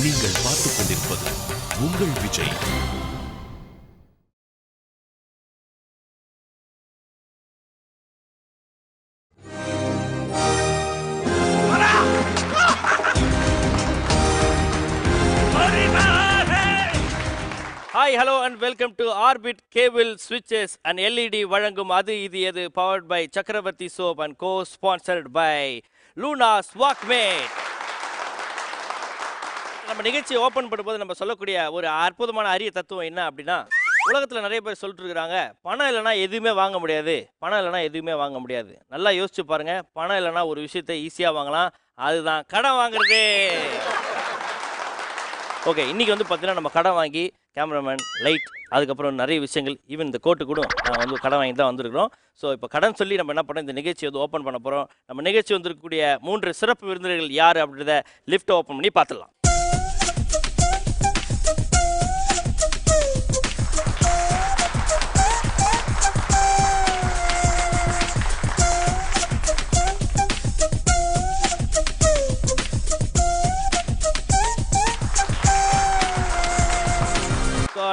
நீங்கள் பார்த்துக் கொண்டிருப்பது உங்கள் Vijay. Hi, hello and welcome to Orbit Cable Switches and LED வழங்கும் அது இது எது powered by Chakravarti Soap and co-sponsored by Luna's Walkmate. நம்ம நிகழ்ச்சி ஓப்பன் பண்ணும்போது நம்ம சொல்லக்கூடிய ஒரு அற்புதமான அரிய தத்துவம் என்ன அப்படின்னா, உலகத்தில் நிறைய பேர் சொல்லிட்டு இருக்கிறாங்க, பணம் இல்லைனா எதுவுமே வாங்க முடியாது, பணம் இல்லைனா எதுவுமே வாங்க முடியாது. நல்லா யோசிச்சு பாருங்க, பணம் இல்லைனா ஒரு விஷயத்தை ஈஸியாக வாங்கலாம், அதுதான் கடன் வாங்குறது. ஓகே, இன்றைக்கி வந்து பார்த்தீங்கன்னா நம்ம கடன் வாங்கி கேமராமேன், லைட், அதுக்கப்புறம் நிறைய விஷயங்கள், ஈவன் இந்த கோட்டு கூட நாங்கள் வந்து கடன் வாங்கி தான் வந்திருக்கிறோம். ஸோ இப்போ கடன் சொல்லி நம்ம என்ன பண்ணோம், இந்த நிகழ்ச்சி வந்து ஓப்பன் பண்ண போகிறோம். நம்ம நிகழ்ச்சி வந்திருக்கக்கூடிய 3 சிறப்பு விருந்தினர்கள் யார் அப்படின்றத லிஃப்ட் ஓப்பன் பண்ணி பார்த்துடலாம்.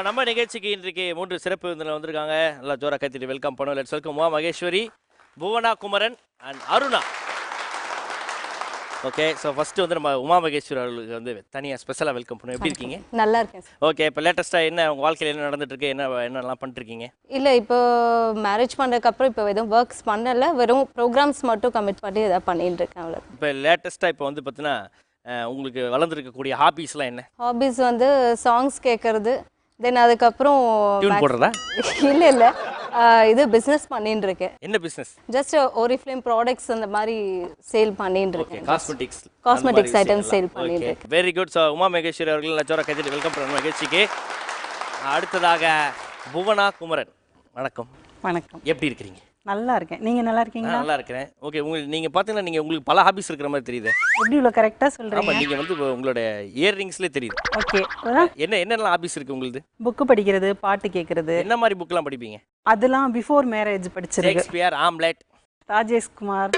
நம்ம நிகழ்ச்சிக்கு இன்றைக்கு 3 சிறப்பு விருந்தினர் வந்திருக்காங்க. நல்லா ஜோரா கத்திட்டு வெல்கம் பண்ணுவோம். Let's welcome Uma Maheswari, Bhuvana Kumaran and Aruna. Okay, so first வந்து நம்ம உமா மகேஸ்வரி அவர்களுக்கு வந்து தனியாக ஸ்பெஷலாக வெல்கம் பண்ணுவோம். எப்படி இருக்கீங்க? நல்லா இருக்கேன் சார். ஓகே, இப்போ லேட்டஸ்ட்டாக என்ன உங்கள் வாழ்க்கையில் என்ன நடந்துட்டு இருக்கு, என்னெல்லாம் பண்ணிருக்கீங்க? இல்லை, இப்போ மேரேஜ் பண்ணுறதுக்கப்புறம் இப்போ எதுவும் ஒர்க்ஸ் பண்ணலை, வெறும் ப்ரோக்ராம்ஸ் மட்டும் கமிட் பண்ணி எதாவது பண்ணிட்டு இருக்கேன், அவ்வளோ. இப்போ லேட்டஸ்ட்டாக இப்போ வந்து பார்த்தீங்கன்னா உங்களுக்கு வளர்ந்துருக்கக்கூடிய ஹாபீஸ்லாம் என்ன? ஹாபீஸ் வந்து சாங்ஸ் கேட்கறது, தென் அதுக்கப்புறம் டியூன் போடுறதா? இல்லை இது பிஸ்னஸ் பண்ணிட்டு இருக்கேன். என்ன பிஸ்னஸ்? ஜஸ்ட் ஓரிஃப்ளேம் ப்ராடக்ட்ஸ் அந்த மாதிரி சேல் பண்ணிட்டு இருக்கேன். காஸ்மெட்டிக்ஸ் ஐட்டம்ஸ் சேல் பண்ணிட்டு இருக்கேன். Very good. So Uma Maheswari அவர்கள் லட்சோரா கைதில் வெல்கம் பண்ணுற நிகழ்ச்சிக்கு. அடுத்ததாக புவனா குமரன், வணக்கம். வணக்கம். எப்படி இருக்கிறீங்க? நல்லா இருக்கேன். நீங்க நல்லா இருக்கீங்களா? நல்லா இருக்கிறேன். ஓகே, நீங்க பாத்தீங்கன்னா உங்களுக்கு பல ஹாபிஸ் இருக்கிற மாதிரி தெரியுது. எப்படி இவ்வளவு கரெக்டா சொல்றீங்க? ஆமா, நீங்க வந்து உங்களோட இயரிங்ஸ்ல தெரியுது. ஓகே, என்னெல்லாம் ஹாபிஸ் இருக்கு உங்களுக்கு? புக் படிக்கிறது, பாட்டு கேட்கறது. என்ன மாதிரி புக்லாம் படிப்பீங்க? அதெல்லாம் பிஃபோர் மேரேஜ் படிச்சிருக்கேன். ஷேக்ஸ்பியர், ஆம்லெட், ராஜேஷ்குமார்,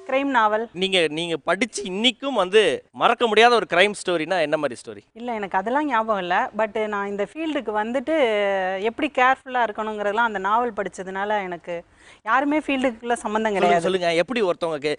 கிரைம் நாவல். நீங்க படிச்சு இன்னைக்கும் வந்து மறக்க முடியாத ஒரு கிரைம் ஸ்டோரினா என்ன மாதிரி ஸ்டோரி? இல்லை, எனக்கு அதெல்லாம் ஞாபகம் இல்லை. பட் நான் இந்த ஃபீல்டுக்கு வந்துட்டு எப்படி கேர்ஃபுல்லாக இருக்கணுங்கிறதெல்லாம் அந்த நாவல் படித்ததுனால எனக்கு யாருமே ஃபீல்டுக்குள்ள சம்மந்தம் கிடையாது. சொல்லுங்க, எப்படி ஒருத்தவங்க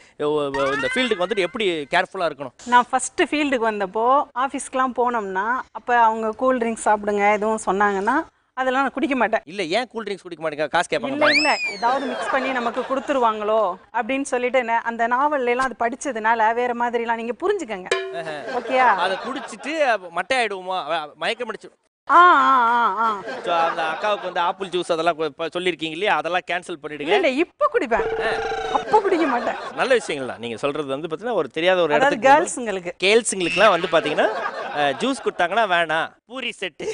இந்த ஃபீல்டுக்கு வந்துட்டு எப்படி கேர்ஃபுல்லாக இருக்கணும்? நான் ஃபஸ்ட்டு ஃபீல்டுக்கு வந்தப்போ ஆஃபீஸ்க்கெலாம் போனோம்னா அப்போ அவங்க கூல் ட்ரிங்க்ஸ் சாப்பிடுங்க எதுவும் சொன்னாங்கன்னா அதெல்லாம் நான் குடிக்க மாட்டேன். இல்லை, ஏன் கூல் ட்ரிங்க்ஸ் குடிக்க மாட்டேங்க? காசு கேட்பாங்க? இல்லை, ஏதாவது மிக்ஸ் பண்ணி நமக்கு கொடுத்துருவாங்களோ அப்படின்னு சொல்லிட்டு அந்த நாவல்லாம் அது படிச்சதுனால வேற மாதிரிலாம் நீங்க புரிஞ்சுக்கங்க. ஓகேயா? அதை குடிச்சிட்டு மட்டை ஆயிடுவோமா, மயக்கம் அடிச்சு? அந்த அக்காவுக்கு வந்து ஆப்பிள் ஜூஸ் அதெல்லாம் சொல்லியிருக்கீங்க இல்லையா, அதெல்லாம் கேன்சல் பண்ணிடுங்க. இல்லை, இப்போ குடிப்பேன், அப்போ குடிக்க மாட்டேன். நல்ல விஷயங்கள் தான் நீங்க சொல்றது. வந்து பார்த்தீங்கன்னா ஒரு தெரியாத ஒரு இடத்துக்கு கேர்ள்ஸுங்களுக்குலாம் வந்து பார்த்தீங்கன்னா ஜூஸ் கொடுத்தாங்கன்னா வேணாம், பூரி செட்டு,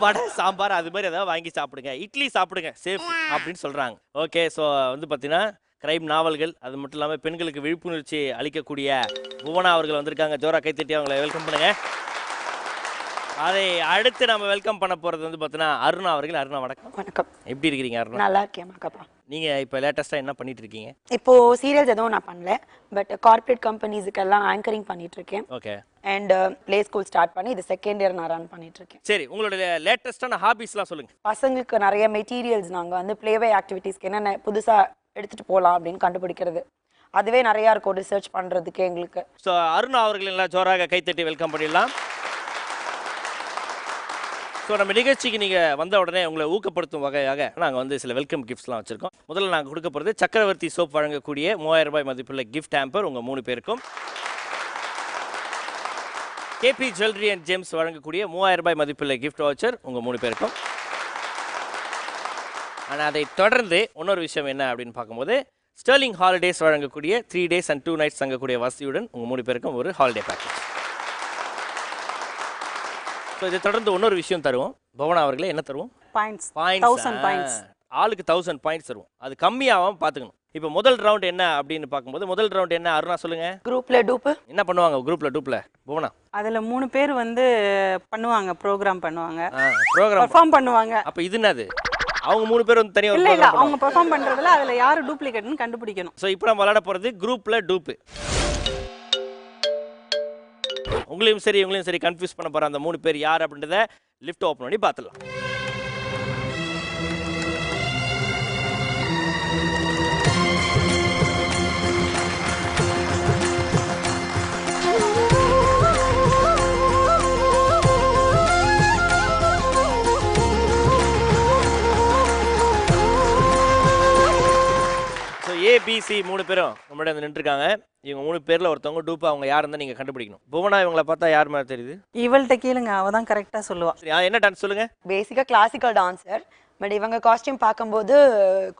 வடை, சாம்பார் அது மாதிரி ஏதாவது வாங்கி சாப்பிடுங்க, இட்லி சாப்பிடுங்க, சேஃப் அப்படின்னு சொல்றாங்க. ஓகே, ஸோ வந்து பார்த்தீங்கன்னா கிரைம் நாவல்கள், அது மட்டும் இல்லாமல் பெண்களுக்கு விழிப்புணர்ச்சி அளிக்கக்கூடிய புவனா அவர்கள் வந்திருக்காங்க. ஜோரா கைத்தட்டி அவங்களை வெல்கம் பண்ணுங்க. அதை அடுத்து நம்ம வெல்கம் பண்ண போறது வந்து பார்த்தீங்கன்னா அருணா அவர்கள். அருணா, வணக்கம். வணக்கம். எப்படி இருக்கிறீங்க அருணா? நல்லா இருக்கேன் மக்கப்பா. நீங்க இப்போ லேட்டஸ்டா என்ன பண்ணிட்டு இருக்கீங்க? இப்போ சீரியல்ஸ் எதுவும் நான் பண்ணல, பட் கார்ப்பரேட் கம்பெனிஸ்க்கெல்லாம் ஆங்கரிங் பண்ணிட்டு இருக்கேன். Okay. And play school start பண்ணி இது செகண்ட் இயர் நான் ரன் பண்ணிட்டு இருக்கேன். சரி, உங்களோட லேட்டஸ்டான ஹாபிஸ்லாம் சொல்லுங்க. பசங்களுக்கு நிறைய மெட்டீரியல்ஸ் நாங்கள் வந்து பிளேவே ஆக்டிவிட்டீஸ்க்கு என்னென்ன புதுசாக எடுத்துட்டு போகலாம் அப்படின்னு கண்டுபிடிக்கிறது, அதுவே நிறையா இருக்கும் ரிசர்ச் பண்ணுறதுக்கு எங்களுக்கு. ஸோ அருணா அவர்கள் எல்லாம் ஜோராக கைத்தட்டி வெல்கம் பண்ணிடலாம். ஸோ நம்ம நிகழ்ச்சிக்கு நீங்கள் வந்த உடனே உங்களை ஊக்கப்படுத்தும் வகையாக நாங்கள் வந்து சில வெல்கம் கிஃப்ட்ஸ்லாம் வச்சுருக்கோம். முதல்ல நாங்கள் கொடுக்க போகிறது சக்கரவர்த்தி சோப் வழங்கக்கூடிய 3000 ரூபாய் மதிப்புள்ள கிஃப்ட் ஹேம்பர் உங்கள் 3 பேருக்கும். கேபி ஜுவல்லரி அண்ட் ஜெம்ஸ் வழங்கக்கூடிய 3000 ரூபாய் மதிப்புள்ள கிஃப்ட் வவுச்சர் உங்கள் 3 பேருக்கும். ஆனால் அதை தொடர்ந்து இன்னொரு விஷயம் என்ன அப்படின்னு பார்க்கும்போது ஸ்டெர்லிங் ஹாலிடேஸ் வழங்கக்கூடிய 3 days and 2 nights தங்கக்கூடிய வசதியுடன் உங்கள் 3 பேருக்கும் ஒரு ஹாலிடே பேக்கேஜ். ஸோ இதை தொடர்ந்து இன்னொரு விஷயம் தருவோம். பவனா அவர்களே, என்ன தருவோம்? பாயிண்ட்ஸ். 1000 பாயிண்ட்ஸ். ஆளுக்கு 1000 பாயிண்ட்ஸ் தருவோம். அது கம்மியாகாமல் பார்த்துக்கணும். இப்போ முதல் ரவுண்ட் என்ன அப்படின்னு பார்க்கும்போது முதல் ரவுண்ட் என்ன அருணா சொல்லுங்க. குரூப்ல டூப்பு என்ன பண்ணுவாங்க? குரூப்ல புவனா அதில் 3 பேர் வந்து பண்ணுவாங்க, ப்ரோக்ராம் பண்ணுவாங்க, ப்ரோக்ராம் பெர்ஃபார்ம் பண்ணுவாங்க. அப்போ இது என்னது? அவங்க 3 பேர் வந்து தனியாக இல்லை, அவங்க பெர்ஃபார்ம் பண்ணுறதுல அதில் யார் டூப்ளிகேட்னு கண்டுபிடிக்கணும். ஸோ இப்போ நம்ம விளையாட போகிறது குரூப்ல டூப்பு. உங்களையும் சரி கன்ஃபியூஸ் பண்ண போகிற அந்த 3 பேர் யார் அப்படின்றத லிஃப்ட் ஓப்பன் பண்ணி பார்த்துடலாம். ஏபிசி 3 பேரும் நம்மளோட வந்து நின்றுருக்காங்க. இவங்க 3 பேரில் ஒருத்தவங்க டூப்பு. அவங்க யார் இருந்தால் நீங்கள் கண்டுபிடிக்கணும். புவனா இவங்களை பார்த்தா யார் மாதிரி தெரியுது? இவள்கிட்ட கேளுங்க, அவ தான் கரெக்டாக சொல்லுவா. சரி, என்ன டான்ஸ் சொல்லுங்கள். பேசிக்காக கிளாசிக்கல் டான்ஸர், பட் இவங்க காஸ்டியூம் பார்க்கும்போது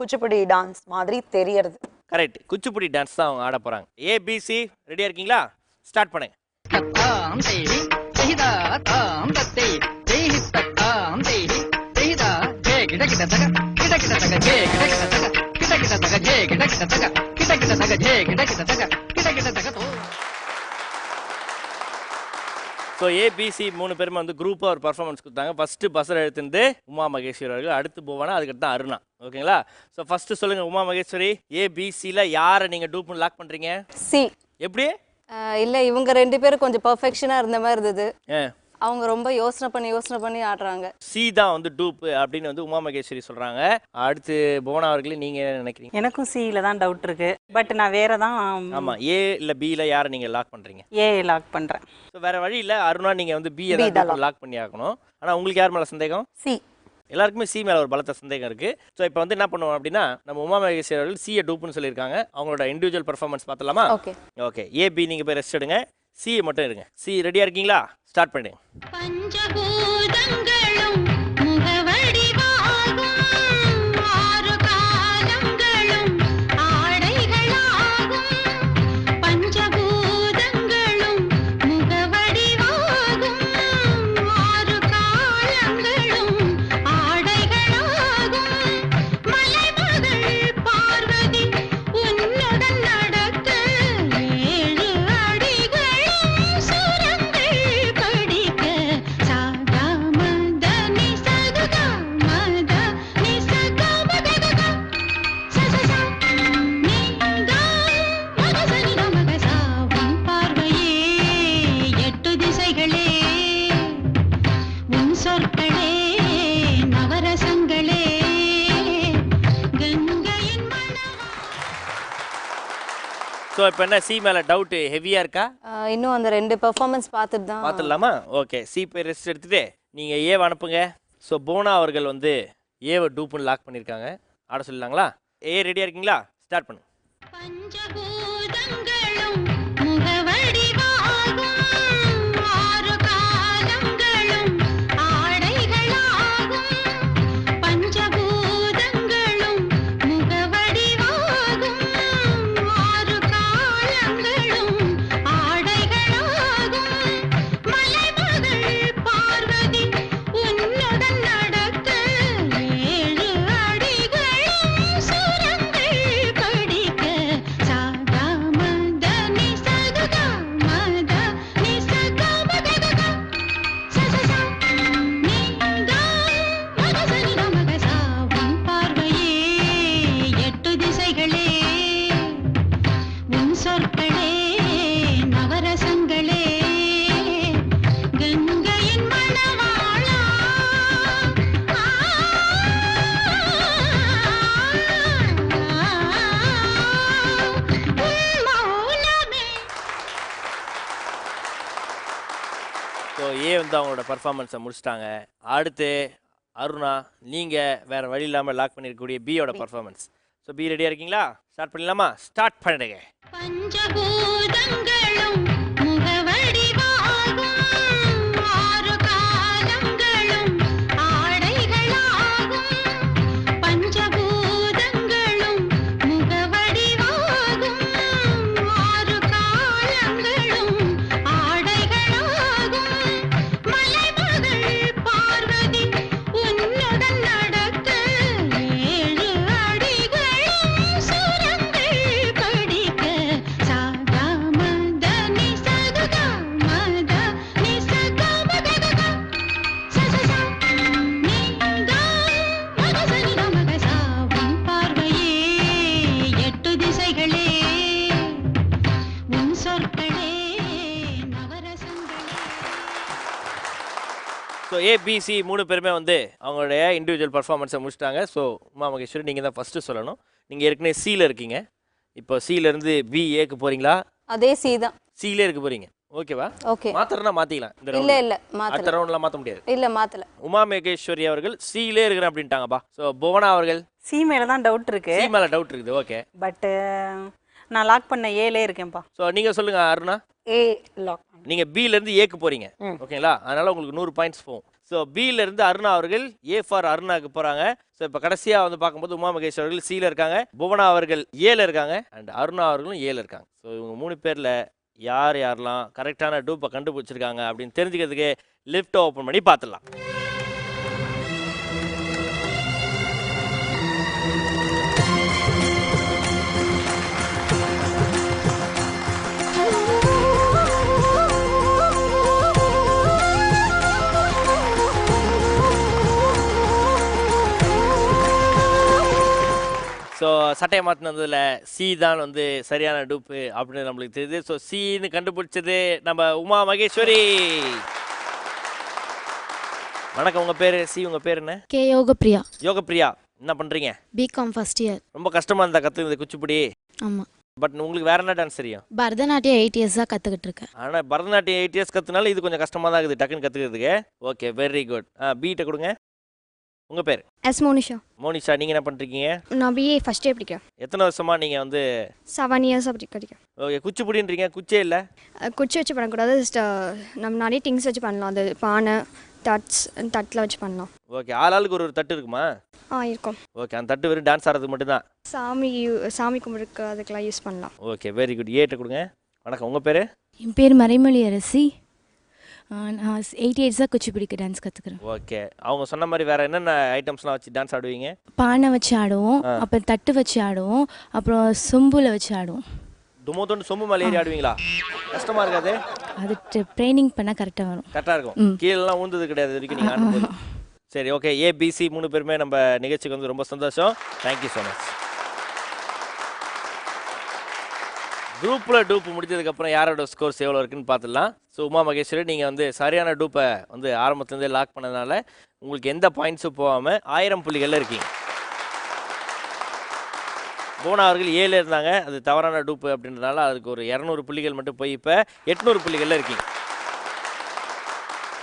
குச்சிப்புடி டான்ஸ் மாதிரி தெரியறது. கரெக்ட், குச்சிப்புடி டான்ஸ் தான் அவங்க ஆட போகிறாங்க. ஏபிசி ரெடியாக இருக்கீங்களா? ஸ்டார்ட் பண்ணுங்க. ஸோ ஏபிசி 3 பேருமே வந்து குரூப்பாக ஒரு பர்ஃபார்மன்ஸ் கொடுத்தாங்க. ஃபஸ்ட்டு பஸ்ஸர் எடுத்துருந்து உமா மகேஸ்வரி அவர்கள், அடுத்து போவானா, அதுக்கடுத்து தான் அருணா. ஓகேங்களா? ஸோ ஃபஸ்ட்டு சொல்லுங்கள் உமா மகேஸ்வரி, ஏபிசியில் யாரை நீங்கள் டூப்னு லாக் பண்ணுறீங்க? சி. எப்படி? இல்லை, இவங்க 2 பேரும் கொஞ்சம் பர்ஃபெக்ஷனாக இருந்த மாதிரி இருந்தது. ஏ, அவங்க ரொம்ப யோசனை பண்ணி ஆடுறாங்க. சி தான் வந்து டூப்பு அப்படின்னு வந்து உமா மகேஸ்வரி சொல்கிறாங்க. அடுத்து புவனா அவர்களே நீங்கள் என்ன நினைக்கிறீங்க? எனக்கும் சியில் தான் டவுட் இருக்கு, பட் நான் வேற தான். ஆமாம், ஏ இல்லை பியில் யாரை நீங்கள் லாக் பண்ணுறீங்க? ஏ லாக் பண்ணுறேன். ஸோ வேறு வழி இல்லை, அருணா நீங்கள் வந்து பி ஏதாவது லாக் பண்ணி ஆகணும். ஆனால் உங்களுக்கு யார் மேலே சந்தேகம்? சி. எல்லாருக்குமே சி மேலே ஒரு பலத்த சந்தேகம் இருக்குது. ஸோ இப்போ வந்து என்ன பண்ணுவோம் அப்படின்னா, நம்ம உமா மகேஸ்வரி அவர்கள் சியை டூப்புன்னு சொல்லியிருக்காங்க. அவங்களோட இண்டிவிஜுவல் பர்ஃபார்மன்ஸ் பார்த்துலாமா? Okay okay. ஏபி நீங்கள் போய் ரெஸ்ட் எடுங்க, சி மட்டும் இருங்க. சி ரெடியாக இருக்கீங்களா? ஸ்டார்ட் பண்ணுங்க. பஞ்சபூதங்களும் முகவடிவாகும், ஆறு காலங்களும் ஆடைகளாகும். பஞ்சபூதங்களும் முகவடிவாகும், ஆறு காலங்களும் ஆடைகளாகும். மலைமகள் பார்வதி உன்னுடன் நடக்க 7 அடிகளும் சுரங்கள் படிக்க. சாகா மத நி சகா மத நி சகா மத கா சசசா நீங்கா மகசனி மகசா. உன் பார்வையே 8 திசைகளே, உன் சொற்களே நவரசங்களே, கங்கையின் மணவா. ஸோ இப்போ என்ன சி மேலே டவுட்டு ஹெவியாக இருக்கா? இன்னும் அந்த 2 பெர்ஃபார்மன்ஸ் பார்த்துட்டு தான். பார்த்துடலாமா? ஓகே. சி போய் ரெஸ்ட் எடுத்துகிட்டு நீங்கள் ஏவை அனுப்புங்க. ஸோ போனா அவர்கள் வந்து ஏவை டூப்புன்னு லாக் பண்ணியிருக்காங்க. ஆட சொல்லலாங்களா? ஏ ரெடியாக இருக்கீங்களா? ஸ்டார்ட் பண்ணுங்க. பஞ்சபூதங்களும் முகவடிவாகும், ஆறு காலங்களும் ஆடைகளாகும். பஞ்சபூதங்களும் முகவடிவாகும், ஆறு காலங்களும் ஆடைகளாகும். மலைமகள் பார்வதி உன்னுடன் நடக்க 7 அடிகளும் சுரங்கள் படிக்க. சாகா மத நி சகா மத நி சகா மத கா சசசா நீங்கா மகசனி மகசா. உன் பார்வையே 8 திசைகளே, உன் சொற்களே நவரசங்களே, கங்கையின் மணவாளா. உன் மௌனமே. ஸோ ஏ வந்து அவங்களோட பர்ஃபார்மன்ஸை முடிச்சிட்டாங்க. அடுத்து அருணா, நீங்கள் வேறு வழி இல்லாமல் லாக் பண்ணியிருக்கக்கூடிய பியோட பர்ஃபார்மன்ஸ். ஸோ பி ரெடியாக இருக்கீங்களா? ஸ்டார்ட் பண்ணிடலாமா? ஸ்டார்ட் பண்ணுங்க. பஞ்சபூதங்களும் முகவடிவாகும், ஆறு காலங்களும் ஆடைகளாகும். பஞ்சபூதங்களும் முகவடிவாகும், ஆறு காலங்களும் ஆடைகளாகும். மலைமகள் பார்வதி உன்னுடன் நடக்க 7 அடிகளும் சுரங்கள் படிக்க. சாகா மத ஸோ ஏபிசி 3 பேருமே வந்து அவங்களுடைய இண்டிவிஜுவல் பர்ஃபார்மன்ஸை முடிச்சிட்டாங்க. ஸோ உமா மகேஸ்வரி நீங்கள் தான் ஃபஸ்ட்டு சொல்லணும். நீங்கள் ஏற்கனவே சியில் இருக்கீங்க. இப்போ சியிலேருந்து பிஏக்கு போகிறீங்களா? அதே சி தான். சியிலே இருக்க போகிறீங்க. ஓகேவா? ஓகே. மாத்திரனா மாற்றிக்கலாம். இந்த இல்லை ரவுண்ட் இல்லை மாற்றல. அடுத்த ரவுண்ட்லாம் மாற்ற முடியாது. இல்லை மாற்றல. உமா மகேஸ்வரி அவர்கள் சியிலே இருக்கிறேன் அப்படின்ட்டாங்கப்பா. ஸோ புவனா அவர்கள் சி மேலே தான் டவுட் இருக்கு. சி மேலே டவுட் இருக்குது. ஓகே. பட் நான் லாக் பண்ண ஏலே இருக்கேன்ப்பா. ஸோ நீங்கள் சொல்லுங்கள் அருணா. ஏ லாக். நீங்கள் பியிலேருந்து ஏக்கு போகிறீங்க. ஓகேங்களா? அதனால் உங்களுக்கு 100 பாயிண்ட்ஸ் போகும். ஸோ பியிலேருந்து அருணா அவர்கள் ஏ ஃபார் அருணாவுக்கு போகிறாங்க. ஸோ இப்போ கடைசியாக வந்து பார்க்கும்போது உமா மகேஸ்வரி அவர்கள் சியில் இருக்காங்க, புவனா அவர்கள் ஏல இருக்காங்க, அண்ட் அருணா அவர்களும் ஏல இருக்காங்க. ஸோ இவங்க 3 பேரில் யார் யாரெல்லாம் கரெக்டான டூப்பை கண்டுபிடிச்சிருக்காங்க அப்படின்னு தெரிஞ்சுக்கிறதுக்கு லிஃப்ட்டை ஓப்பன் பண்ணி பார்த்துடலாம். ஸோ சட்டையை மாற்றினதில் சி தான் வந்து சரியான டூப்பு அப்படின்னு நம்மளுக்கு தெரியுது. ஸோ சின்னு கண்டுபிடிச்சது நம்ம உமா மகேஸ்வரி. வணக்கம், உங்கள் பேர்? சி, உங்கள் பேர் என்ன? கே யோகப்பிரியா. யோகப்பிரியா, என்ன பண்ணுறீங்க? BCom first year. ரொம்ப கஷ்டமாக இருந்தா கற்றுக்குது குச்சிப்புடி? ஆமாம். பட் உங்களுக்கு வேற என்ன டான்ஸ் தெரியும்? பரதநாட்டியம் 8 இயர்ஸாக கற்றுக்கிட்டு இருக்கேன். ஆனால் பரதநாட்டியம் 8 இயர்ஸ் கற்றுனாலும் இது கொஞ்சம் கஷ்டமாக தான் இருக்குது டக்குன்னு கற்றுக்கிறதுக்கு. Okay, very good. பீட்டை கொடுங்க. உங்கள் பேர்? எஸ் மோனிஷா. மோனிஷா, நீங்கள் என்ன பண்ணுறீங்க? நான் பிஏ ஃபர்ஸ்ட் இயர் படிக்கிறேன். எத்தனை வருஷமாக நீங்கள் வந்து 7 இயர்ஸ் அப்படி படிக்கிறேன். ஓகே, குச்சிப்புடின்றீங்க, குச்சே இல்லை? குச்சி வச்சு பண்ணக்கூடாது, நம்ம நிறைய திங்ஸ் வச்சு பண்ணலாம். அது பானை, தட்டில் வச்சு பண்ணலாம். ஓகே, ஆளாளுக்கு ஒரு தட்டு இருக்குமா? இருக்கும். ஓகே, அந்த தட்டு வெறும் டான்ஸ் ஆடுறதுக்கு மட்டும்தான்? சாமி கும்பிடுக்கு அதுக்கெல்லாம் யூஸ் பண்ணலாம். Okay, very good. ஏட்ட கொடுங்க. வணக்கம், உங்கள் பேர்? என் பேர் மறைமொழி அரசி. நான் 8 இயர்ஸாக குச்சிப்புடிக்கு டான்ஸ் கற்றுக்குறேன். ஓகே, அவங்க சொன்ன மாதிரி வேறு என்னென்ன ஐட்டம்ஸ்லாம் வச்சு டான்ஸ் ஆடுவீங்க? பானை வச்சு ஆடுவோம், அப்புறம் தட்டு வச்சு ஆடுவோம், அப்புறம் சொம்புல வச்சு ஆடுவோம். துமோத்தோண்டு சொம்பு மேலே ஏறி ஆடுவீங்களா? கஷ்டமாக இருக்காது? அது ட்ரைனிங் பண்ணால் கரெக்டாக வரும். கரெக்டாக இருக்கும். கீழெல்லாம் ஊந்தது கிடையாது வரைக்கும் நீங்கள் ஆடும்போது. சரி, ஓகே. ஏபிசி 3 பேருமே நம்ம நிகழ்ச்சிக்கு வந்து ரொம்ப சந்தோஷம். Thank you so much. குரூப்பில் டூப்பு முடிஞ்சதுக்கப்புறம் யாரோட ஸ்கோர்ஸ் எவ்வளோ இருக்குன்னு பார்த்துடலாம். ஸோ உமா மகேஸ்வரி, நீங்கள் வந்து சரியான டூப்பை வந்து ஆரம்பத்துலேருந்தே லாக் பண்ணதுனால உங்களுக்கு எந்த பாயிண்ட்ஸும் போகாமல் 1000 புள்ளிகளில் இருக்கீங்க. புவனா அவர்கள் 7 இருந்தாங்க, அது தவறான டூப்பு அப்படின்றதுனால அதுக்கு ஒரு 200 புள்ளிகள் மட்டும் போய் இப்போ 800 புள்ளிகளில் இருக்கீங்க.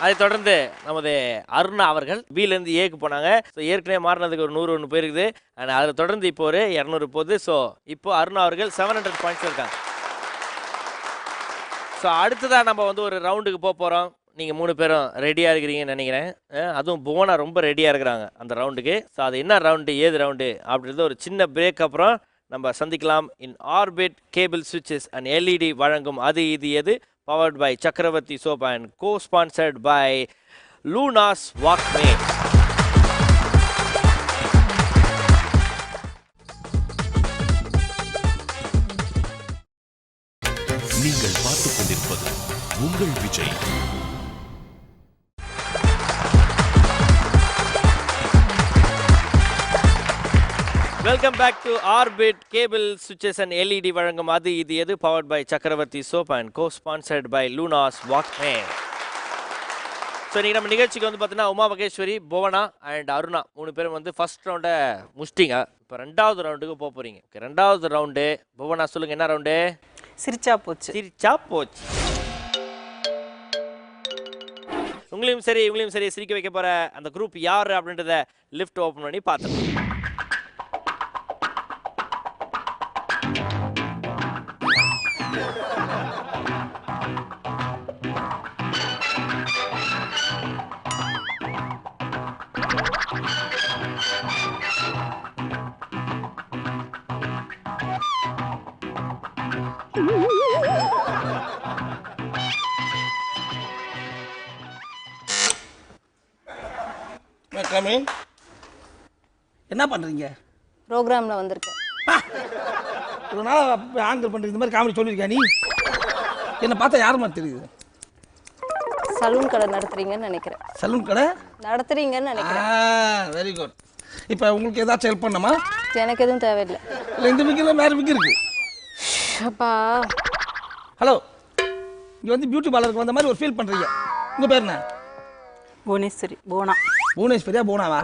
அதை தொடர்ந்து நமது அருணா அவர்கள் பிலேருந்து ஏக்கு போனாங்க. ஸோ ஏற்கனவே மாறினதுக்கு ஒரு 100 போயிருக்குது. அண்ட் அதை தொடர்ந்து இப்போ ஒரு 200 போகுது. ஸோ இப்போ அருணா அவர்கள் 700 பாயிண்ட்ஸ் இருக்காங்க. ஸோ அடுத்ததாக நம்ம வந்து ஒரு ரவுண்டுக்கு போக போகிறோம். நீங்கள் 3 பேரும் ரெடியாக இருக்கிறீங்கன்னு நினைக்கிறேன். அதுவும் புவனா ரொம்ப ரெடியாக இருக்கிறாங்க அந்த ரவுண்டுக்கு. ஸோ அது என்ன ரவுண்டு, ஏது ரவுண்டு அப்படின்றது ஒரு சின்ன பிரேக் அப்புறம் நம்ம சந்திக்கலாம். இன் ஆர்பிட் கேபிள் சுவிட்சஸ் அண்ட் எல்இடி வழங்கும் அது இது எது, powered by Chakravarti Soap and co-sponsored by Luna's Walkmate. நீங்கள் பார்த்துக் கொண்டிருப்பது உங்கள் Vijay. Welcome back to Orbit cable சுவிட்சஸ் அண்ட் எல்இடி வழங்கும் அது இது எது, powered by Chakravarthy soap and co sponsored by Lunas Walkman. So நீங்கள் நம்ம நிகழ்ச்சிக்கு வந்து பார்த்தீங்கன்னா உமா மகேஸ்வரி, புவனா அண்ட் அருணா 3 பேரும் வந்து ஃபர்ஸ்ட் ரவுண்டை முடிச்சிட்டிங்க. இப்போ 2வது ரவுண்டுக்கு போக போகிறீங்க. ஓகே, 2வது ரவுண்டு. புவனா சொல்லுங்கள், என்ன ரவுண்டு? சிரிச்சா போச்சு. சிரிச்சா போச்சு. உங்களையும் சரி இவங்களையும் சரி சிரிக்க வைக்க போகிற அந்த குரூப் யார் அப்படின்றத லிஃப்ட் ஓப்பன் பண்ணி பார்த்துக்கலாம். என்ன பண்ணுறீங்க? ப்ரோக்ராமில் வந்திருக்கேன். ஒரு நாள் ஆங்கர் பண்ணுறீங்க, இந்த மாதிரி காமெடி சொல்லியிருக்கியா நீ? என்னை பார்த்தா யார் மாதிரி தெரியுது? சலூன் கடை நடத்துறீங்கன்னு நினைக்கிறேன். சலூன் கடை நடத்துறீங்கன்னு நினைக்கிறேன். Very good. இப்போ உங்களுக்கு ஏதாச்சும் ஹெல்ப் பண்ணணுமா? எனக்கு எதுவும் தேவையில்லை. இல்லை, இந்த வீக்கில் வேறு வீக் இருக்கு. அப்பா, ஹலோ, இங்கே வந்து பியூட்டி பார்லருக்கு வந்த மாதிரி ஒரு ஃபீல் பண்ணுறீங்க. உங்கள் பேர் என்ன? புவனேஸ்வரி. புவனா. புவனேஸ்வரியா போனாவா?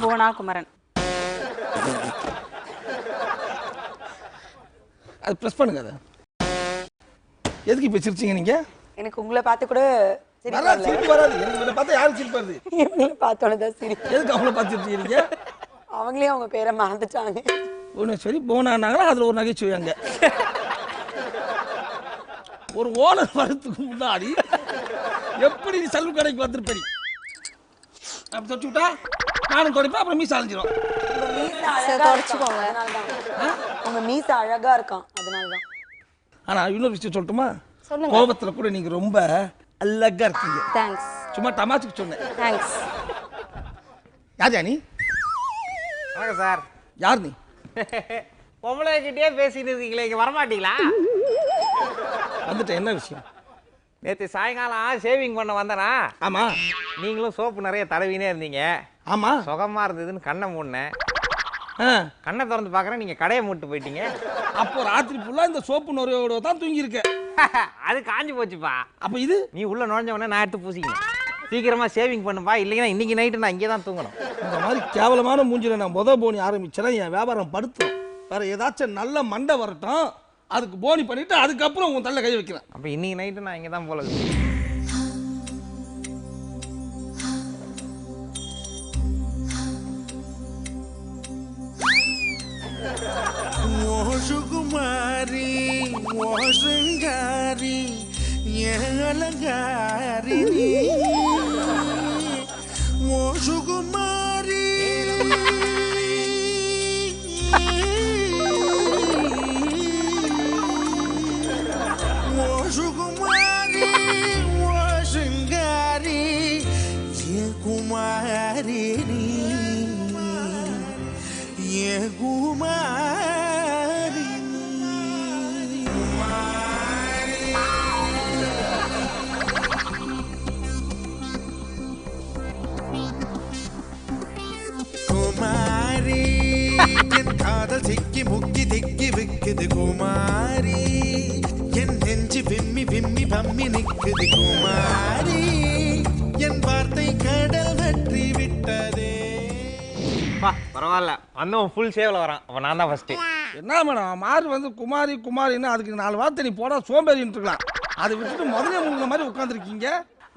புவனா குமரன். அது ப்ரெஸ் பண்ணுங்க. அதை எதுக்கு இப்போ சிரிச்சிங்க நீங்கள்? எனக்கு உங்களை பார்த்து கூட சரி வராது, சிரிப்பு வராது. எனக்கு இதை பார்த்தா யாரும் சிரிப்பு வருது? பார்த்தோன்னே தான் சரி. எதுக்கு அவங்கள பார்த்து சிரிச்சிங்க? அவங்களே அவங்க பேரை மறந்துட்டாங்க. புவனேஸ்வரி போனாங்களா? அதில் ஒரு நகைச்சுவை அங்கே. ஒரு ஓனர் வரத்துக்கு முன்னாடி எப்படி நீ சல்வு கடைக்கு வந்துருப்படி அப்படி தொடச்சு விட்டா நானும் தொடப்பேன், அப்புறம் மீசை அழிஞ்சிடும். தொடச்சுக்கோங்க. உங்க மீசை அழகா இருக்கான், அதனாலதான். ஆனா இன்னொரு விஷயம் சொல்லட்டுமா? சொல்லுங்க. கோபத்துல கூட நீங்க ரொம்ப அழகா இருக்கீங்க. தேங்க்ஸ். சும்மா தமாச்சுக்கு சொன்னேன். தேங்க்ஸ். யார் நீ? வணக்கம் சார். யார் நீ? பொம்பளை கிட்டே பேசிட்டு இருக்கீங்களே, இங்கே வரமாட்டீங்களா? வந்துட்டேன். என்ன விஷயம்? நேற்று சாயங்காலம் ஷேவிங் பண்ண வந்தேனா? ஆமா. நீங்களும் சோப்பு நிறைய தடவினே இருந்தீங்க. ஆமா. சுகமா இருந்ததுன்னு கண்ணை மூடினேன். கண்ணை திறந்து பார்க்குறேன், நீங்கள் கடையை மூட்டு போயிட்டீங்க. அப்போ ராத்திரி ஃபுல்லாக இந்த சோப்பு நுரையோட தான் தூங்கியிருக்கேன். அது காஞ்சி போச்சுப்பா. அப்போ இது நீ உள்ள நுழைஞ்ச உடனே நான் எடுத்து பூசிக்கணும். சீக்கிரமா ஷேவிங் பண்ணுப்பா, இல்லைன்னா இன்னைக்கு நைட்டு நான் இங்கே தான் தூங்கணும். இந்த மாதிரி கேவலமான மூஞ்சில நான் போனி ஆரம்பிச்சேன்னா என் வியாபாரம் படுத்தும். வேற ஏதாச்சும் நல்ல மண்டை வரட்டும், அதுக்கு போனி பண்ணிட்டு அதுக்கப்புறம் உன் தள்ள கை வைக்கிறேன். அப்போ இன்னைக்கு நைட்டு நான் இங்கே தான் போல. சுகுமாரி ஓ சிங்காரி ஏலங்காரி ஓ சுகுமாரி ஓ சுகுமாரி ஓ சிங்காரி ஏ குமாரி ஏ குமாரி. குமாரி என் காதல் சிக்கி முக்கி திக்கி விக்குது குமாரி, என் நெஞ்சு விம்மி விம்மி பம்மி நிக்குது குமாரி, என் வார்த்தை கடல் வெற்றி விட்டதே. பரவாயில்ல, வந்தவன் ஃபுல் சேவில் வரான். அப்போ நான் தான் ஃபர்ஸ்ட். என்ன மேடம் மாறி வந்து குமாரி குமாரின்னு அதுக்கு 4 வார்த்தை நீ போட சோம்பேறின்னு இருக்கலாம். அதை விட்டுட்டு முதல்ல முழுங்க மாதிரி உட்காந்துருக்கீங்க.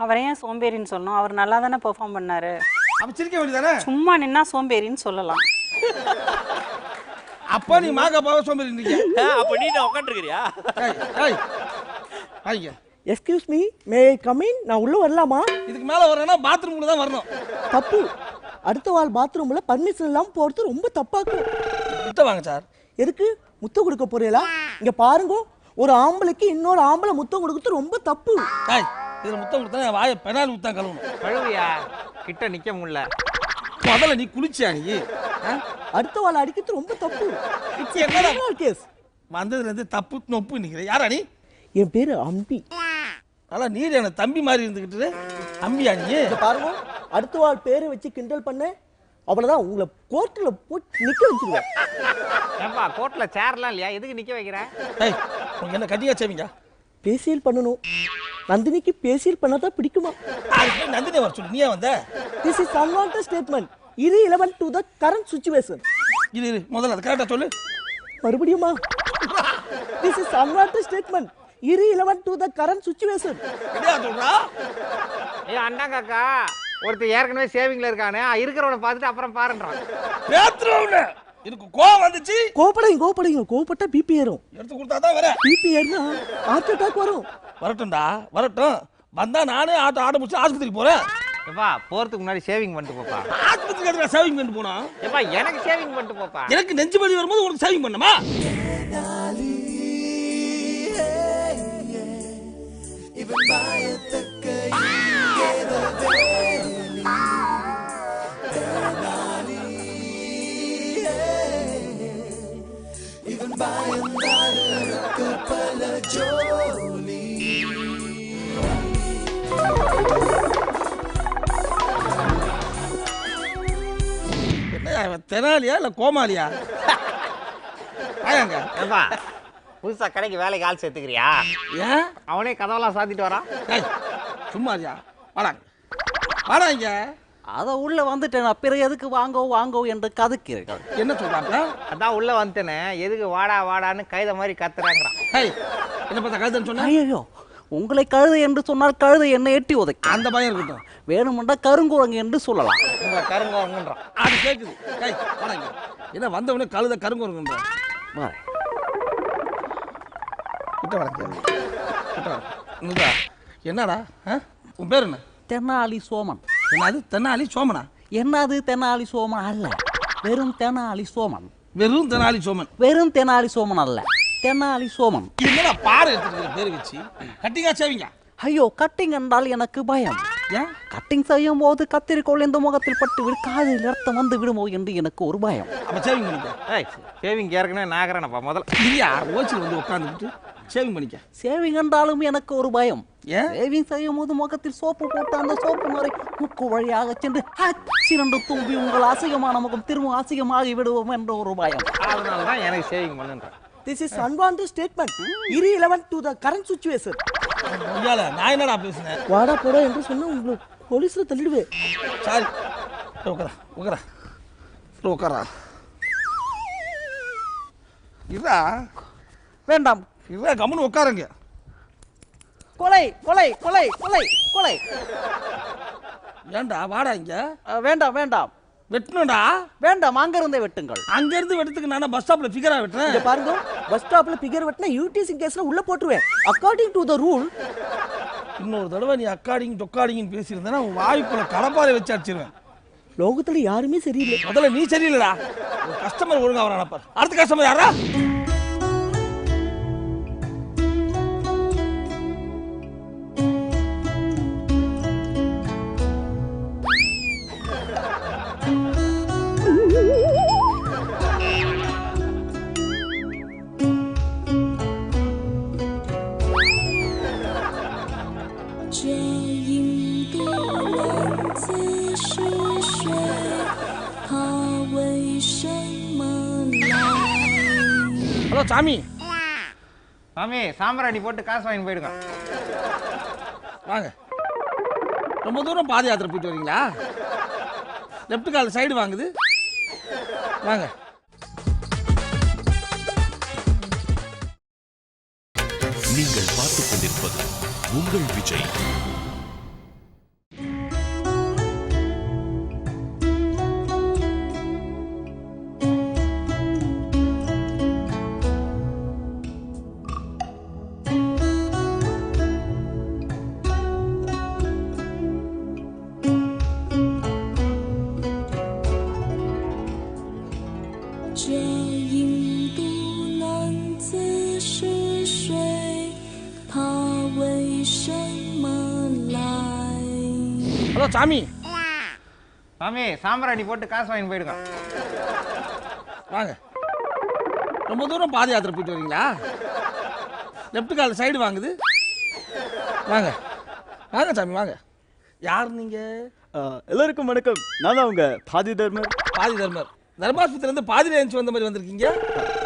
அவரை ஏன் சோம்பேறின்னு சொல்லணும்? அவர் நல்லா தானே பெர்ஃபார்ம் பண்ணாரு. அப்ப சிரிக்க வேண்டியதானே? சும்மா நின்னா சோம்பேறின்னு சொல்லலாம். அப்ப நீ மாகாபாவ சோம்பேறின்றீங்க. அப்ப நீ உட்காந்துருக்கிறியா? Excuse me, may I come in? நான் உள்ள வரலாமா? இதுக்கு மேல வரணும்னா பாத்ரூம்ல தான் வரணும். தப்பு. அடுத்த வால் பாத்ரூம்ல பர்மிஷன் இல்லாம போறது ரொம்ப தப்பாக்கும். முத்த வாங்க சார். எதுக்கு முத்த கொடுக்க போறீங்களா? இங்க பாருங்க, ஒரு ஆம்பளைக்கு இன்னொரு ஆம்பளை முத்தம் கொடுக்கிறது ரொம்ப தப்பு. இதுல முத்தம் கொடுத்தா வாயை பெனால் ஊத்தா கழுவணும். கழுவியா? கிட்ட நிக்க முடியல. முதல்ல நீ குளிச்சியா? நீ அடுத்த வால் அடிக்கிறது ரொம்ப தப்பு. கேஸ் வந்ததுல இருந்து தப்பு நொப்பு நிக்கிற. யாரா நீ? என் பேரு அம்பி. நல்லா நீர் எனக்கு தம்பி மாதிரி இருந்துகிட்டு அம்பியா நீ? பாருங்க, அடுத்த வால் பேரை வச்சு கிண்டல் பண்ண அவ்வளவுதான், உங்களை கோர்ட்ல போட்டு நிக்க வச்சிருவேன். ஏப்பா கோர்ட்ல சேர்லாம் இல்லையா? எதுக்கு நிக்க வைக்கிற? உங்க என்ன கட்டியா செய்வீங்க? பேசியல் பண்ணணும். நந்தினிக்கு பேசியல் பண்ணதான் பிடிக்குமா? நந்தினி வர சொல்லு. நீயே வந்த? This is unwanted statement. Irrelevant to the current situation. இது முதல்ல அது கரெக்டா சொல்லு. மறுபடியுமா? This is unwanted statement. Irrelevant to the current situation. என்னடா சொல்றா? அண்டாங்கக்கா, ஒருத்தர் ஏற்கனவே சேவிங்ல இருக்கானே, இருக்கிறவனை பார்த்துட்டு அப்புறம் பாருன்றான். பேத்ரவுன எனக்கு கோவம் வந்துச்சு. கோபப்பட்டா பிபி ஏறும். எடுத்து கொடுத்தா தான் வர. பிபி ஏறினா ஹார்ட் அட்டாக் வரும். வரட்டும்டா, வரட்டும். வந்தா நானே ஆட்டோ முடிச்சு ஆஸ்பத்திரிக்கு போறேன். ஏப்பா போறதுக்கு முன்னாடி ஷேவிங் பண்ணிட்டு போப்பா. ஆஸ்பத்திரிக்கு எதுக்கு ஷேவிங் பண்ணிட்டு போனா? ஏப்பா எனக்கு ஷேவிங் பண்ணிட்டு போப்பா. எனக்கு நெஞ்சு வலி வரும்போது உனக்கு ஷேவிங் பண்ணணுமா? இவன் பாயத்தக்க ஏதோ வேலி தேனாலி, இவன் பயந்தாருக்கு பல ஜோலி. என்ன தெனாலியா இல்ல கோமாலியா? ஆயாங்க ஏப்பா புதுசா கடைக்கு வேலைக்கு ஆள் சேர்த்துக்கிறியா? ஏன் அவனே கதவெல்லாம் சாத்திட்டு வரான். சும்மாரியா? வாடாங்க. வாடா இங்க. அதை உள்ள வந்துட்டேன் நான், பிறகு எதுக்கு வாங்கோ வாங்கோ என்று கதைக்கிறீர்கள். என்ன சொல்றாங்க? அதான் உள்ள வந்துட்டேனே, எதுக்கு வாடா வாடான்னு கைத மாதிரி கத்துறாங்கிறான். என்ன பார்த்தா கழுதைன்னு சொன்னா? ஐயோ, உங்களை கழுதை என்று சொன்னால் கழுதை என்னை எட்டி உதைக்கும். அந்த பயம் இருக்கட்டும். வேணுமென்றா கருங்குரங்கு என்று சொல்லலாம். உங்களை கருங்குறங்குன்றான். அது கேக்குது. வாடா இங்க. என்ன வந்தவனே கழுதை கருங்குறங்குன்ற. வரேன். கிட்ட வர. என்னடா உன் பேர் என்ன? தெனாலி சோமன். என்னது தெனாலி சோமனா? என்னது தெனாலி சோமன் அல்ல, வெறும் தெனாலி சோமன். வெறும் தெனாலி சோமன்? வெறும் தெனாலி சோமன் அல்ல, தெனாலி சோமன். என்னடா பாரு எடுத்துக்கிற பேர் வச்சு கட்டிங்கா சேவிங்க? ஐயோ, கட்டிங் என்றால் எனக்கு பயம். ஏன்? கட்டிங் செய்யும் போது கத்திரிக்கோள் இந்த முகத்தில் பட்டு விடு, காதில் ரத்தம் வந்து விடுமோ என்று எனக்கு ஒரு பயம். அப்ப சேவிங் பண்ணிக்க. சேவிங் ஏற்கனவே நாகரனப்பா முதல்ல. இல்லையா, ஓச்சில் வந்து உட்காந்துக்கிட்டு சேவிங் பண்ணிக்க. சேவிங் என்றாலும் எனக்கு ஒரு பயம். ஏன்? சேவிங் செய்யும் போது முகத்தில் சோப்பு போட்டு அந்த சோப்பு நுரை மூக்கு வழியாக சென்று சிறண்டு தும்பி உங்கள் அசிங்கமான முகம் திரும்ப அசிங்கமாகி விடுவோம் என்ற ஒரு பயம். அதனாலதான் எனக்கு saving பண்ணுன்றேன். This is unwanted statement, irrelevant to the current situation. நான் என்னடா பேசுனேன்? வாடா போடா என்று சொன்னா உங்களுக்கு போலீஸ்ல தள்ளிடுவேன். சாரி. உட்காரா. இதா வேண்டாம். இதா கம்முன்னு உட்காருங்க. கொலை கொலை கொலை கொலை கொலை. ஏண்டா வாடா இங்க. வேண்டாம் வேண்டாம். வெட்டணும்டா. வேண்டாம், அங்க இருந்தே வெட்டுங்கள். அங்க இருந்து வெட்டத்துக்கு நான் பஸ் ஸ்டாப்ல ஃபிகரா வெட்டுறேன். இங்க பாருங்க, பஸ் ஸ்டாப்ல ஃபிகர் வெட்டினா யூடிசி கேஸ்ல உள்ள போட்டுருவேன். According to the rule. இன்னொரு தடவை நீ அக்காடிங் டொக்காடிங்னு பேசியிருந்தேன்னா உன் வாய்ப்புல கடப்பாரை வச்சு அடிச்சிருவேன். லோகத்துல யாருமே சரியில்லை. முதல்ல நீ சரியில்லடா. ஒரு கஸ்டமர் ஒழுங்கா வர நினைப்பார். அடுத்த கஸ்டமர் யாரா? ஹலோ சாமி. சாமி, சாம்பிராணி போட்டு காசு வாங்கி போயிடுங்க. வாங்க. ரொம்ப தூரம் பாத யாத்திரை போயிட்டு வரீங்களா? லெஃப்ட் கால் சைடு வாங்குது. வாங்க. நீங்கள் பார்த்துக் கொண்டிருப்பது உங்கள் விஜய். ஹலோ சாமி. சாமி, சாம்பிராணி போட்டு காசு வாங்கி போயிடுங்க. வாங்க. ரொம்ப தூரம் பாத யாத்திரை போயிட்டு வரீங்களா? லெஃப்ட் கால் சைடு வாங்குது. வாங்க. வாங்க சாமி வாங்க. யார் நீங்க? எல்லாருக்கும் வணக்கம். நான் தான் உங்க பாதி தர்மர். பாதி தர்மர். தர்மாஸ்பத்திரிலேருந்து பாதியில் எழுந்து வந்த மாதிரி வந்திருக்கீங்க.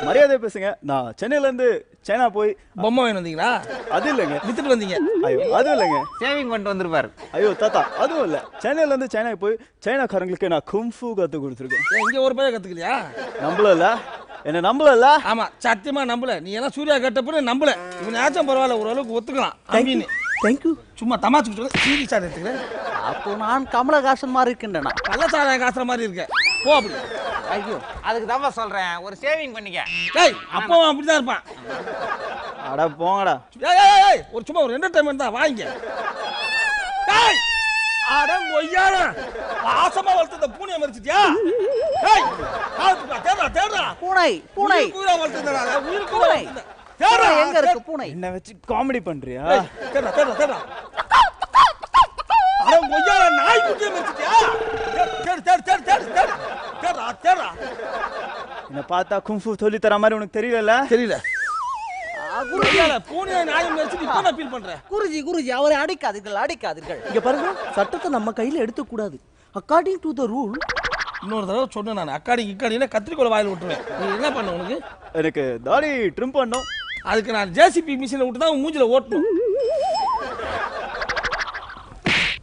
மரியாதை பேசுங்க. நான் சென்னையிலேருந்து சைனா போய் பொம்மை வாங்கி வந்தீங்களா? அது இல்லைங்க. வித்துட்டு வந்தீங்க? ஐயோ அதுவும் இல்லைங்க. சேவிங் பண்ணிட்டு வந்துருப்பாரு. ஐயோ தாத்தா, அதுவும் இல்லை. சென்னையிலேருந்து சைனா போய் சைனாக்காரங்களுக்கு நான் கும்ஃபு கற்றுக் கொடுத்துருக்கேன். இங்கே ஒரு பையன் கற்றுக்கலையா? நம்பல. என்ன நம்பல? ஆமாம், சத்தியமா நம்பல. நீ எல்லாம் சூர்யா கட்டப்போ நம்பல. இவனாச்சும் பரவாயில்ல, ஓரளவுக்கு ஒத்துக்கலாம் அப்படின்னு. தேங்க்யூ. சும்மா தமாச்சு சொல்ல சீரியஸாக எடுத்துக்கிறேன். அப்போ நான் கமலஹாசன் மாதிரி இருக்கின்றேன். கள்ளச்சாராய காசுற மாதிரி இருக்கேன். போ அப்படி. ஐயோ, அதுக்கு தான் சொல்றேன், ஒரு சேவிங் பண்ணிக்க. ஏய், அப்போ அப்படிதான் இருப்பான். அட போங்கடா. ஏய், ஒரு சும்மா ஒரு என்டர்டைன்மெண்ட் தான், வாங்க. ஏய், அட கொய்யால வாசமா வளர்த்த பூனையை மறிச்சிட்டியா? ஏய், தேடுறா. பூனை பூனை பூரா வளர்த்துடா. உயிர் பூரா வளர்த்துடா. தேடுறா. எங்க இருக்கு பூனை? என்ன வச்சு காமெடி பண்றியா? தேடுறா. அட கொய்யால நாய் குட்டியை மறிச்சிட்டியா? தேடுறா. என்ன பார்த்தா கும்ஃபு சொல்லி தர மாதிரி உனக்கு தெரியல? தெரியல. பூனையை நாய் மறிச்சிட்டு இப்போ நான் ஃபீல் பண்றேன். குருஜி அவரை அடிக்காதீர்கள். இங்க பாருங்க, சட்டத்தை நம்ம கையில எடுத்துக்கூடாது. According to the rule. இன்னொரு தடவை சொன்னேன் நான், இக்காடினா கத்திரிக்கோளை வாயில் விட்டுருவேன். நீ என்ன பண்ண? உனக்கு எனக்கு தாடி ட்ரிம் பண்ணோம். அதுக்கு நான் ஜேசிபி மிஷினை விட்டு தான் மூஞ்சில ஓட்டணும்.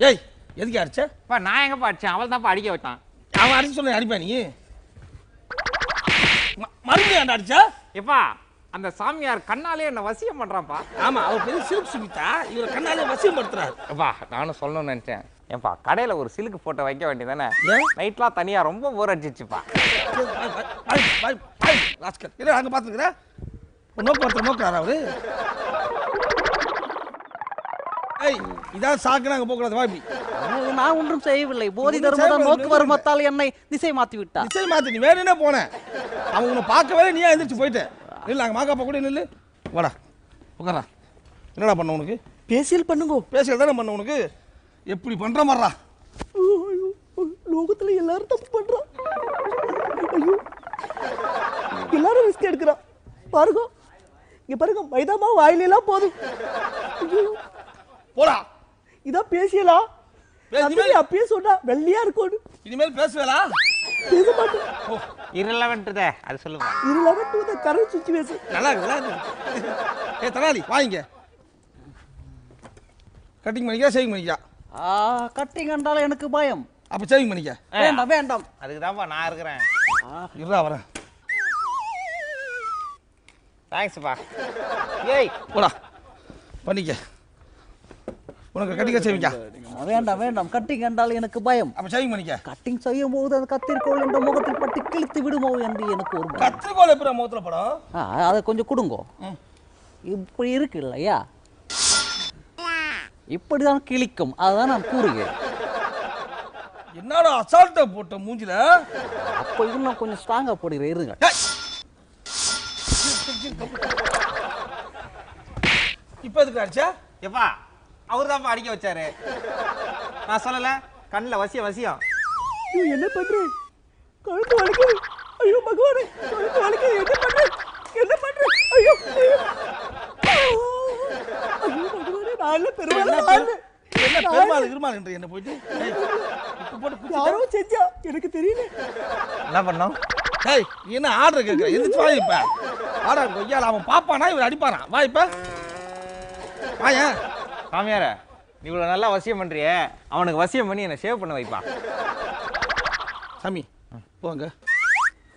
ஏய், எதுக்கு அடிச்ச? அப்பா நான் எங்கப்பா அடிச்சேன்? அவள் தான்ப்பா அடிக்க வச்சான். அவன் அடிச்சு சொன்ன அடிப்பா நீ. மறுபடியும் ஏன்டா அடிச்சா? எப்பா அந்த சாமியார் கண்ணாலே என்ன வசியம் பண்றான்ப்பா. ஆமா, அவர் பெரிய சில்க் சுமிதா, இவரை கண்ணாலே வசியம் படுத்துறாரு. எப்பா நானும் சொல்லணும்னு நினைச்சேன். ஏன்பா கடையில் ஒரு சிலுக்கு போட்டோ வைக்க வேண்டியதானே? நைட்லாம் தனியாக ரொம்ப போர் அடிச்சிச்சுப்பா. என்ன அங்கே பார்த்துருக்குற நோக்குறாரா அவரு? ஏய் இதான் சாக்கு, நாங்கள் போகக்கூடாது வாபி. நான் ஒன்றும் செய்யவில்லை. போதி தர்மதான் நோக்கு வருமத்தால் என்னை திசை மாற்றி விட்டா. திசை மாற்றி நீ வேற என்ன போனேன்? அவங்க உன்னை பார்க்கவே நீயா எந்திரிச்சு போயிட்டேன். இல்லை அங்கே மாக்காப்பா கூட நில்லு. வாடா உட்காரா. என்னடா பண்ண உனக்கு? பேசியல் பண்ணுங்கோ. பேசியல் தானே பண்ண உனக்கு. எப்படி பண்ற மாதிரிடா? லோகத்துல எல்லாரும் தப்பு பண்றான். ஐயோ எல்லாரும் ரிஸ்க் எடுக்கிறான். பாருங்க இங்க பாருங்க, மைதாமா வாயிலெல்லாம் போதும். போடா. இதான் பேசியலா? அப்பயே சொன்னா வெள்ளையா இருக்கும். இனிமேல் பேசுவேலா? பேச மாட்டேன். irrelevant-தே அது சொல்லுங்க. irrelevant to the current situation. நல்லா இருக்கு. ஏ தனாலி வாங்க. கட்டிங் பண்ணிக்க, சேவிங் பண்ணிக்க. கட்டிங் கண்டால எனக்கு பயம். அப்ப சேவிங் பண்ணிக்க. வேண்டாம் வேண்டாம். அதுக்கு தான்ப்பா நான் இருக்கிறேன். இருடா வரேன். தேங்க்ஸ்ப்பா. ஏய் போடா பண்ணிக்க. உனக்கு கட்டிங்க சேவிங்க. வேண்டாம் வேண்டாம், கட்டிங் கண்டால் எனக்கு பயம். அப்ப சேவிங் பண்ணிக்க. கட்டிங் செய்யும் போது அந்த கத்திரிக்கோள் என்ற முகத்தில் பட்டு கிழித்து விடுமோ என்று எனக்கு ஒரு பயம். கத்திரிக்கோள் எப்படி முகத்துல படம்? அதை கொஞ்சம் கொடுங்கோ. இப்படி இருக்கு இல்லையா, இப்படிதான் கிழிக்கும். அதுதான் நான் கூறுகிறேன். என்னடா அசால்ட்டா போட்ட மூஞ்சில? அப்போ இன்னும் கொஞ்சம் ஸ்ட்ராங்கா போடுகிறேன் இருங்க. இப்ப எதுக்கு அடிச்சா? எப்பா அவர் தான்ப்பா அடிக்க வச்சாரு. நான் சொல்லல கண்ணில் வசியம். என்ன பண்றேன்? கழுத்து வலிக்குது. ஐயோ பகவானே, கழுத்து வலிக்குது. என்ன பண்றேன்? ஐயோ ஐயோ பகவானே, நான் பெருமாள். என்ன பெருமாள் இருமாள் என்று என்ன போயிட்டு இப்ப போட்டு யாரோ செஞ்சா எனக்கு தெரியல. என்ன பண்ணோம்? டேய் என்ன ஆர்டர் கேக்குற? எந்திரிச்சு வா இப்ப. வாடா கொய்யால, அவன் பாப்பானா இவர் அடிப்பானா? வா இப்ப வாயா. சாமியார நீ இவ்வளோ நல்லா வசியம் பண்றியே, அவனுக்கு வசியம் பண்ணி என்னை சேவ் பண்ண வைப்பா. சாமி போங்க.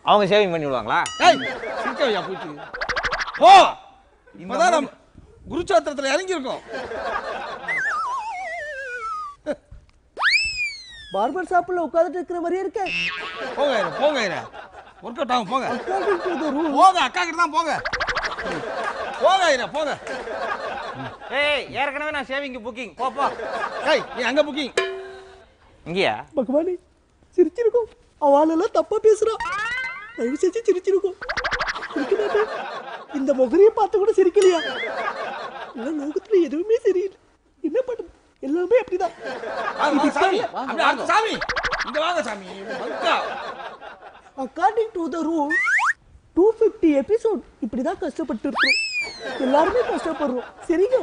அவங்க சேவிங் பண்ணி விடுவாங்களா? டேய் சிரிக்கவையா போயிட்டு போ. இப்பதான் நம்ம குருச்சாத்திரத்தில் இறங்கியிருக்கோம். பார்பர் ஷாப்ல உட்கார்ந்துட்டு இருக்கிற மாதிரியே இருக்க. போங்க ஒர்க் அவுட் ஆகும். போங்க போங்க, அக்கா கிட்ட தான் போங்க. போங்க. ஏய் ஏற்கனவே நான் சேவிங்க்கு புக்கிங். போ. ஏய் நீ அங்க புக்கிங். இங்கயா? பகவானே சிரிச்சிருக்கோம். அவளெல்லாம் தப்பா பேசுறான். தயவு செஞ்சு சிரிச்சிருக்கோம். சிரிக்க மாட்டேன். இந்த முகரையை பார்த்து கூட சிரிக்கலையா? இந்த லோகத்துல எதுவுமே சரியில்லை. என்ன பண்றது? எல்லாமே அப்படிதான். சாமி சாமி இங்க வாங்க சாமி. According to the rule 250 episode இப்படிதான் கஷ்டப்பட்டு இருக்கோம். எல்லாருமே கஷ்டப்படுறோம். சரிங்க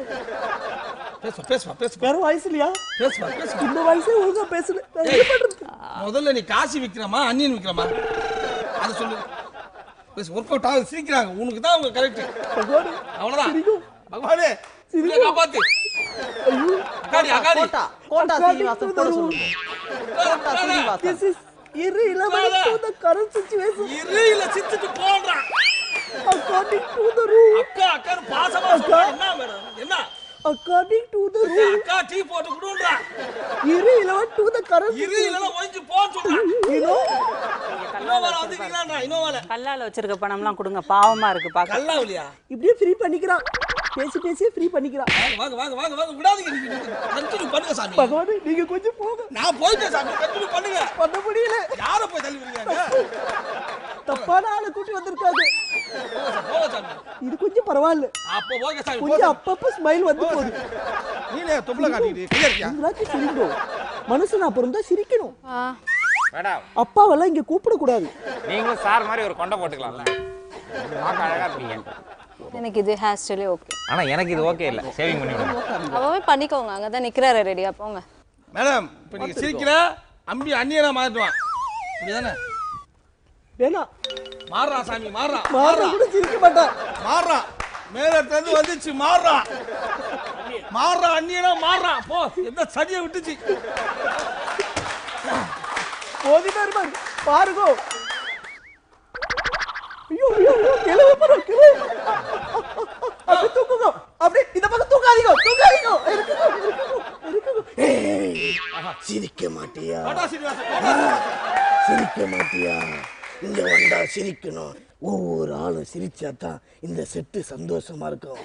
பேசு. வேற வாய்ஸ் இல்லையா? பேசு. இந்த வாய்ஸே ஒழுங்கா பேசல. என்ன பண்றது? முதல்ல நீ காசி விக்கிறமா அன்னியன் விக்கிறமா அதை சொல்லு. பேசு. ஒர்க் அவுட் ஆகுது. சிரிக்கிறாங்க. உனக்கு தான் அவங்க கரெக்ட். பகவானே அவ்வளவுதான். பகவானே காப்பாத்து. ஐயோ அக்காடி கோட்டா சீனிவாசன் போட சொல்லுங்க. Kota Srinivasan. This is irrelevant to the current situation. இல்ல சிரிச்சிட்டு போறா. According to the rule. அக்கா பாசமா சொல்றா. என்ன மேடம்? என்ன? According to the rule. அக்கா டீ போட்டு குடுறா. Irrelevant to the current situation. இல்ல ஒஞ்சி போ சொல்றா. இன்னோவா வந்துட்டீங்களாடா? இன்னோவால கல்லால வச்சிருக்க பணம்லாம் கொடுங்க. பாவமா இருக்கு பாக்க. கல்லாவலியா? இப்படியே ஃப்ரீ பண்ணிக்கிறான். பேசி ஃப்ரீ பண்ணிக்கிறான். வாங்க விடாதீங்க. கண்டினியூ பண்ணுங்க சாமி. பகவானே நீங்க கொஞ்சம் போங்க. நான் போயிட்டேன் சாமி. கண்டினியூ பண்ணுங்க. பண்ண முடியல. யார போய் தள்ளி விடுறீங்க? தப்பான ஆளை கூட்டி வந்திருக்காங்க. போங்க சாமி. இது கொஞ்சம் பரவாயில்ல. அப்ப போங்க சாமி. கொஞ்சம் அப்பப்ப ஸ்மைல் வந்து போகுது. நீனே தொப்பல காட்டிட்டு கிளியர்க்கியா? உங்களாச்சு சிரிக்கணும். மனுஷனா பிறந்தா சிரிக்கணும். மேடம் அப்பாவெல்லாம் இங்க கூப்பிட கூடாது. நீங்களும் சார் மாதிரி ஒரு கொண்டை போட்டுக்கலாம்ல. பார்க்க அழகா இருப்பீங்க. எனக்கு இது ஹேர் ஸ்டைலே ஓகே. ஆனா எனக்கு இது ஓகே இல்ல. சேவிங் பண்ணி விடுங்க. அவவே பண்ணிக்கோங்க. அங்கதான் நிக்கிறாரு ரெடியா. போங்க மேடம். இப்ப நீங்க சிரிக்கிற அம்பி அண்ணியனா மாத்துவான். அப்படிதானே? வேணா மாறா சாமி. மாறா கூட சிரிக்க மாட்டான். மாறா மேல இருந்து வந்துச்சு. மாறா அண்ணியனா மாறா. போ எந்த சடியை விட்டுச்சு. பாருங்க பாருங்க. ஐயோ ஐயோ கிளம்ப போறோம் கிளம்ப. அப்படி தூக்குங்க. அப்படி இந்த பக்கம் தூக்காதீங்க தூக்காதீங்க. சிரிக்க மாட்டியா? சிரிக்க மாட்டியா? இங்க வந்தா சிரிக்கணும். ஒவ்வொரு ஆளும் சிரிச்சாதான் இந்த செட்டு சந்தோஷமா இருக்கும்.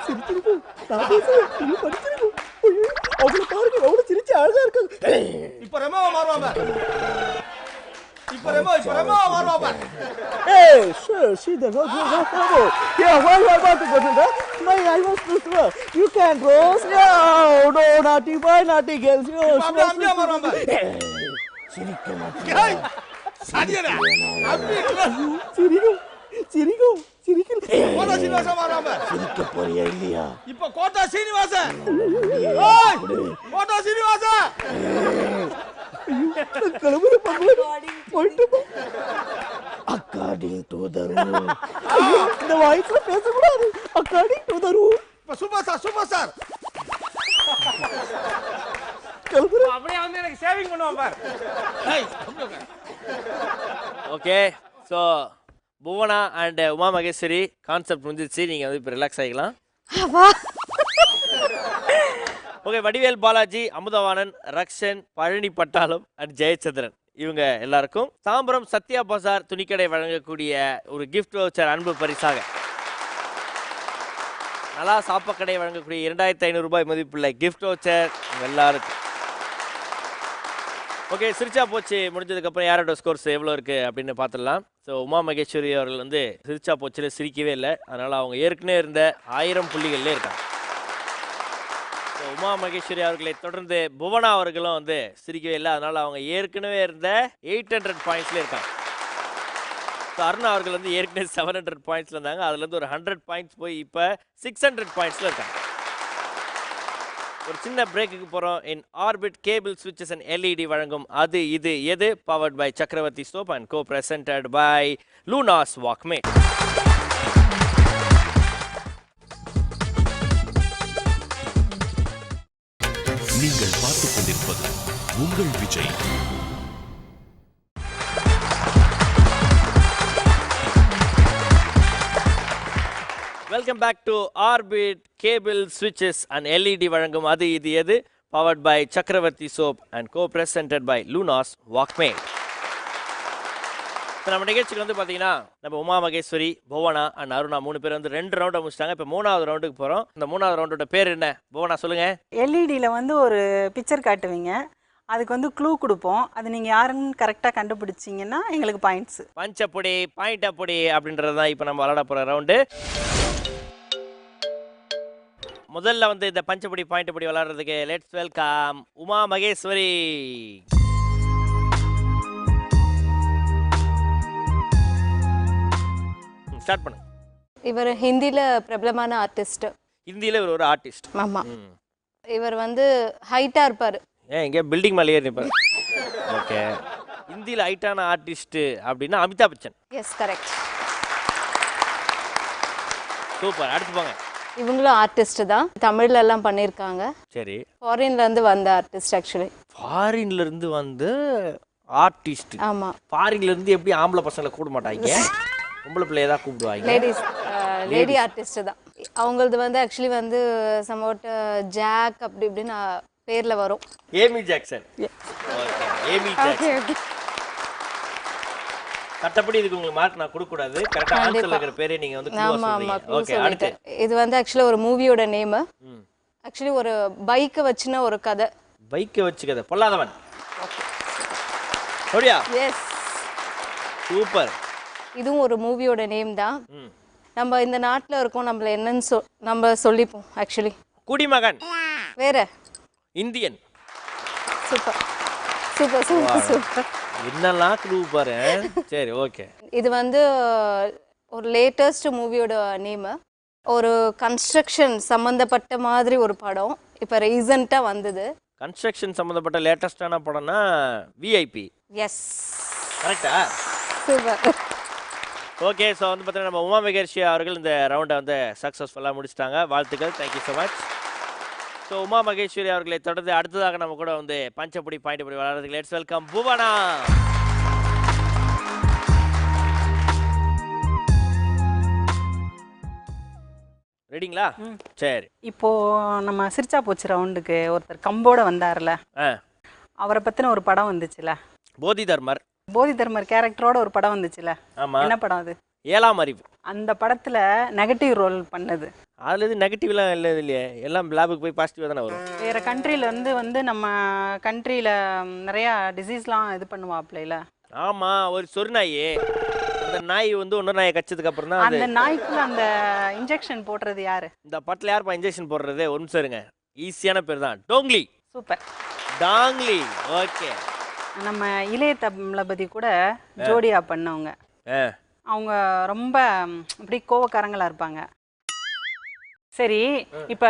சிரிச்சிருக்கும். நான் பேசுறேன். நீ படிச்சிருக்கும். அவங்கள பாருங்க எவ்வளவு சிரிச்சு அழகா இருக்காங்க. இப்ப ரெமோவா மாறுவாங்க. இப்ப ரெமோவா மாறுவாங்க. Hey, sure, see the no. Yeah, why you are about to go to that? My, I was too slow. You can't roast. No, naughty boy, naughty girls. அப்படியே மாறுவாங்க. சிரிக்க மாட்டியா? சரியா? அப்படியே சிரிக்கும். சிரிக்கும். சிரிக்கும். கோட்டா சீனிவாசன் மாறுவாங்க. சிரிக்க போறியா இல்லையா? இப்ப கோட்டா சீனிவாசன். ஏய்! கோட்டா சீனிவாசன். கிளம்புற பங்கள போயிட்டு அக்கார்டிங் டு தி ரூல். இந்த வாய்ஸ்ல பேசக்கூடாது. According to the rule. இப்ப சூப்பர் ஸ்டார். கிளம்புற. அப்படியே வந்து எனக்கு சேவிங் பண்ணுவான் பார். ஏய், அப்படியே உட்காரு. Okay so Bhuvana and Uma Maheswari concept முடிஞ்சிச்சு. நீங்கள் வந்து இப்போ ரிலாக்ஸ் ஆகிக்கலாம். ஓகே வடிவேல் பாலாஜி, அமுதவாணன், ரக்ஷன், பழனி பட்டாளம் அண்ட் ஜெயச்சந்திரன் இவங்க எல்லாருக்கும் தாம்பரம் சத்யா பசார் துணிக்கடை வழங்கக்கூடிய ஒரு கிஃப்ட் வவுச்சர் அன்பு பரிசாக நல்லா சாப்பக்கடை வழங்கக்கூடிய 2500 ரூபாய் மதிப்புள்ள கிஃப்ட் வவுச்சர் எல்லாருக்கும். ஓகே சிரிச்சா போச்சு முடிஞ்சதுக்கப்புறம் யாரோட ஸ்கோர்ஸ் எவ்வளோ இருக்குது அப்படின்னு பார்த்துடலாம். ஸோ உமா மகேஸ்வரி அவர்கள் வந்து சிரிச்சா போச்சில் சிரிக்கவே இல்லை. அதனால் அவங்க ஏற்கனவே இருந்த 1000 புள்ளிகள்லே இருக்காங்க. ஸோ உமா மகேஸ்வரி அவர்களை தொடர்ந்து புவனா அவர்களும் வந்து சிரிக்கவே இல்லை. அதனால் அவங்க ஏற்கனவே இருந்த 800 பாயிண்ட்ஸ்லேயே இருக்காங்க. ஸோ அருணா அவர்கள் வந்து ஏற்கனவே 700 பாயிண்ட்ஸில் இருந்தாங்க. அதுலேருந்து ஒரு 100 பாயிண்ட்ஸ் போய் இப்போ 600 பாயிண்ட்ஸில் இருக்காங்க. ஒரு சின்ன பிரேக்குக்கு போகிறோம். இன் ஆர்பிட் கேபிள் ஸ்விட்சஸ் அண்ட் எல்இடி வழங்கும் அது இது எது powered by Chakravarthy soap and co presented by லூனாஸ் வாக்மே. நீங்கள் பார்த்துக் கொண்டிருப்பது உங்கள் Vijay. Welcome back to Orbit cable ஸ்விட்சஸ் அண்ட் எல்இடி வழங்கும் அது இது எது powered by Chakravarthy soap and co presented by லூனாஸ் வாக்மே. இப்போ நம்ம நிகழ்ச்சிக்கு வந்து பார்த்தீங்கன்னா நம்ம உமா மகேஸ்வரி, புவனா அண்ட் அருணா 3 பேர் வந்து 2 ரவுண்டை முடிச்சிட்டாங்க. இப்போ 3வது ரவுண்டுக்கு போகிறோம். இந்த 3வது ரவுண்டோட பேர் என்ன? புவனா சொல்லுங்கள். எல்இடியில் வந்து ஒரு பிக்சர் காட்டுவீங்க, அதுக்கு வந்து க்ளூ கொடுப்போம். அது நீங்கள் யாருன்னு கரெக்டாக கண்டுபிடிச்சிங்கன்னா எங்களுக்கு பாயிண்ட்ஸு. பஞ்சப்பொடி பாயிண்டப்பொடி அப்படின்றது தான் இப்போ நம்ம விளாட போகிற ரவுண்டு. முதல்ல வந்து இந்த பஞ்சப்பொடி பாயிண்டப்பொடி விளாடுறதுக்கு let's welcome Uma Maheswari. Start பண்ணு. இவர் ஹிந்தியில் பிரபலமான ஆர்டிஸ்ட். ஹிந்தியில் இவர் ஒரு ஆர்டிஸ்ட். ஆமாம். இவர் வந்து ஹைட்டாக இருப்பார். ஏன் இங்கே பில்டிங் மேலே ஏறி நிற்பார். ஓகே. ஹிந்தியில் ஹைட்டான ஆர்டிஸ்ட் அப்படின்னா Amitabh Bachchan. Yes correct. Super. அடுத்து போங்க. இவங்களும் ஆர்டிஸ்ட் தான். தமிழ்ல எல்லாம் பண்ணியிருக்காங்க. சரி. ஃபாரின்ல இருந்து வந்த ஆர்டிஸ்ட் ஆக்சுவலி. ஃபாரின்ல இருந்து வந்து ஆர்டிஸ்ட். ஆமா. ஃபாரின்ல இருந்து எப்படி ஆம்பளை பசங்களை கூப்பிட மாட்டாங்க, பொம்பளை பிள்ளைய தான் கூப்பிடுவாங்க. லேடி ஆர்டிஸ்ட் தான். அவங்களது வந்து ஆக்சுவலி வந்து சம்வாட் ஜாக் அப்படி இப்படின்னு பேர்ல வரும். Amy Jackson. Okay Amy Jackson. கட்டப்படி இதுக்கு உங்களுக்கு மார்க் நான் கொடுக்க கூடாது. கரெக்ட்டா ஆன்சர்ல இருக்கிற பேரே நீங்க வந்து க்ளூவா சொல்றீங்க. ஓகே அடுத்து. இது வந்து ஆக்சுவலி ஒரு மூவியோட நேம். ஆக்சுவலி ஒரு பைக்கை வச்சுன ஒரு கதை. பைக்கை வச்சு கதை. பொல்லாதவன். ஓடியா? எஸ். சூப்பர். இதுவும் ஒரு மூவியோட நேம் தான். நம்ம இந்த நாட்டில் இருக்கோம், நம்மள என்னன்னு நம்ம சொல்லிப்போம் ஆக்சுவலி. குடிமகன். வேற Indian. Super super super super. என்னெல்லாம் க்ளூ பாரு. சரி ஓகே. இது வந்து ஒரு லேட்டஸ்ட் மூவியோட நேம். ஒரு கன்ஸ்ட்ரக்ஷன் சம்மந்தப்பட்ட மாதிரி ஒரு படம் இப்போ ரீசெண்டாக வந்தது. கன்ஸ்ட்ரக்ஷன் சம்மந்தப்பட்ட லேட்டஸ்டான படம்னா விஐபி. எஸ் கரெக்டா? சூப்பர். ஓகே ஸோ வந்து பார்த்தீங்கன்னா நம்ம உமா மகேஸ்வரி அவர்கள் இந்த ரவுண்டை வந்து சக்ஸஸ்ஃபுல்லாக முடிச்சிட்டாங்க. வாழ்த்துக்கள். Thank you so much. So Uma Maheswari அவர்களை தொடர்ந்து அடுத்ததாக நம்ம கூட வந்து பஞ்சப்பொடி பாயிண்ட் படி விளையாடுறதுக்கு லெட்ஸ் வெல்கம் புவனா. ரெடிங்களா? சரி. இப்போ நம்ம சிரிச்சா போச்சு ரவுண்டுக்கு ஒருத்தர் கம்போட வந்தார்ல, அவரை பத்தின ஒரு படம் வந்துச்சுல, போதி தர்மர். போதி தர்மர் கேரக்டரோட ஒரு படம் வந்துச்சுல, ஆமா. என்ன படம் அது? 7ஆம் அறிவு. அந்த படத்துல நெகட்டிவ் ரோல் பண்ணது. அதுல இது நெகட்டிவ்லாம் இல்லை இல்லையே, எல்லாம் லேபுக்கு போய் பாசிட்டிவாக தானே வரும். வேற கண்ட்ரில வந்து நம்ம கண்ட்ரியில நிறைய டிசீஸ்லாம் இது பண்ணுவாப்ல. ஆமா, ஒரு சொறி நாய். அந்த நாய் வந்து இன்னொரு நாயை கச்சதுக்கு அப்புறம் தான் அந்த நாய்க்குள்ள அந்த இன்ஜெக்ஷன் போடுறது யாரு? இந்த பட்டில் யாருப்பா இன்ஜெக்ஷன் போடுறது? ஒரு நிமிஷம் இருங்க, ஈஸியான பேர் தான், டோங்லி. சூப்பர், டாங்லி. ஓகே. நம்ம இளைய தளபதி கூட ஜோடியா பண்ணவங்க. அவங்க ரொம்ப இப்படி கோவக்காரங்களா இருப்பாங்க. சரி, இப்ப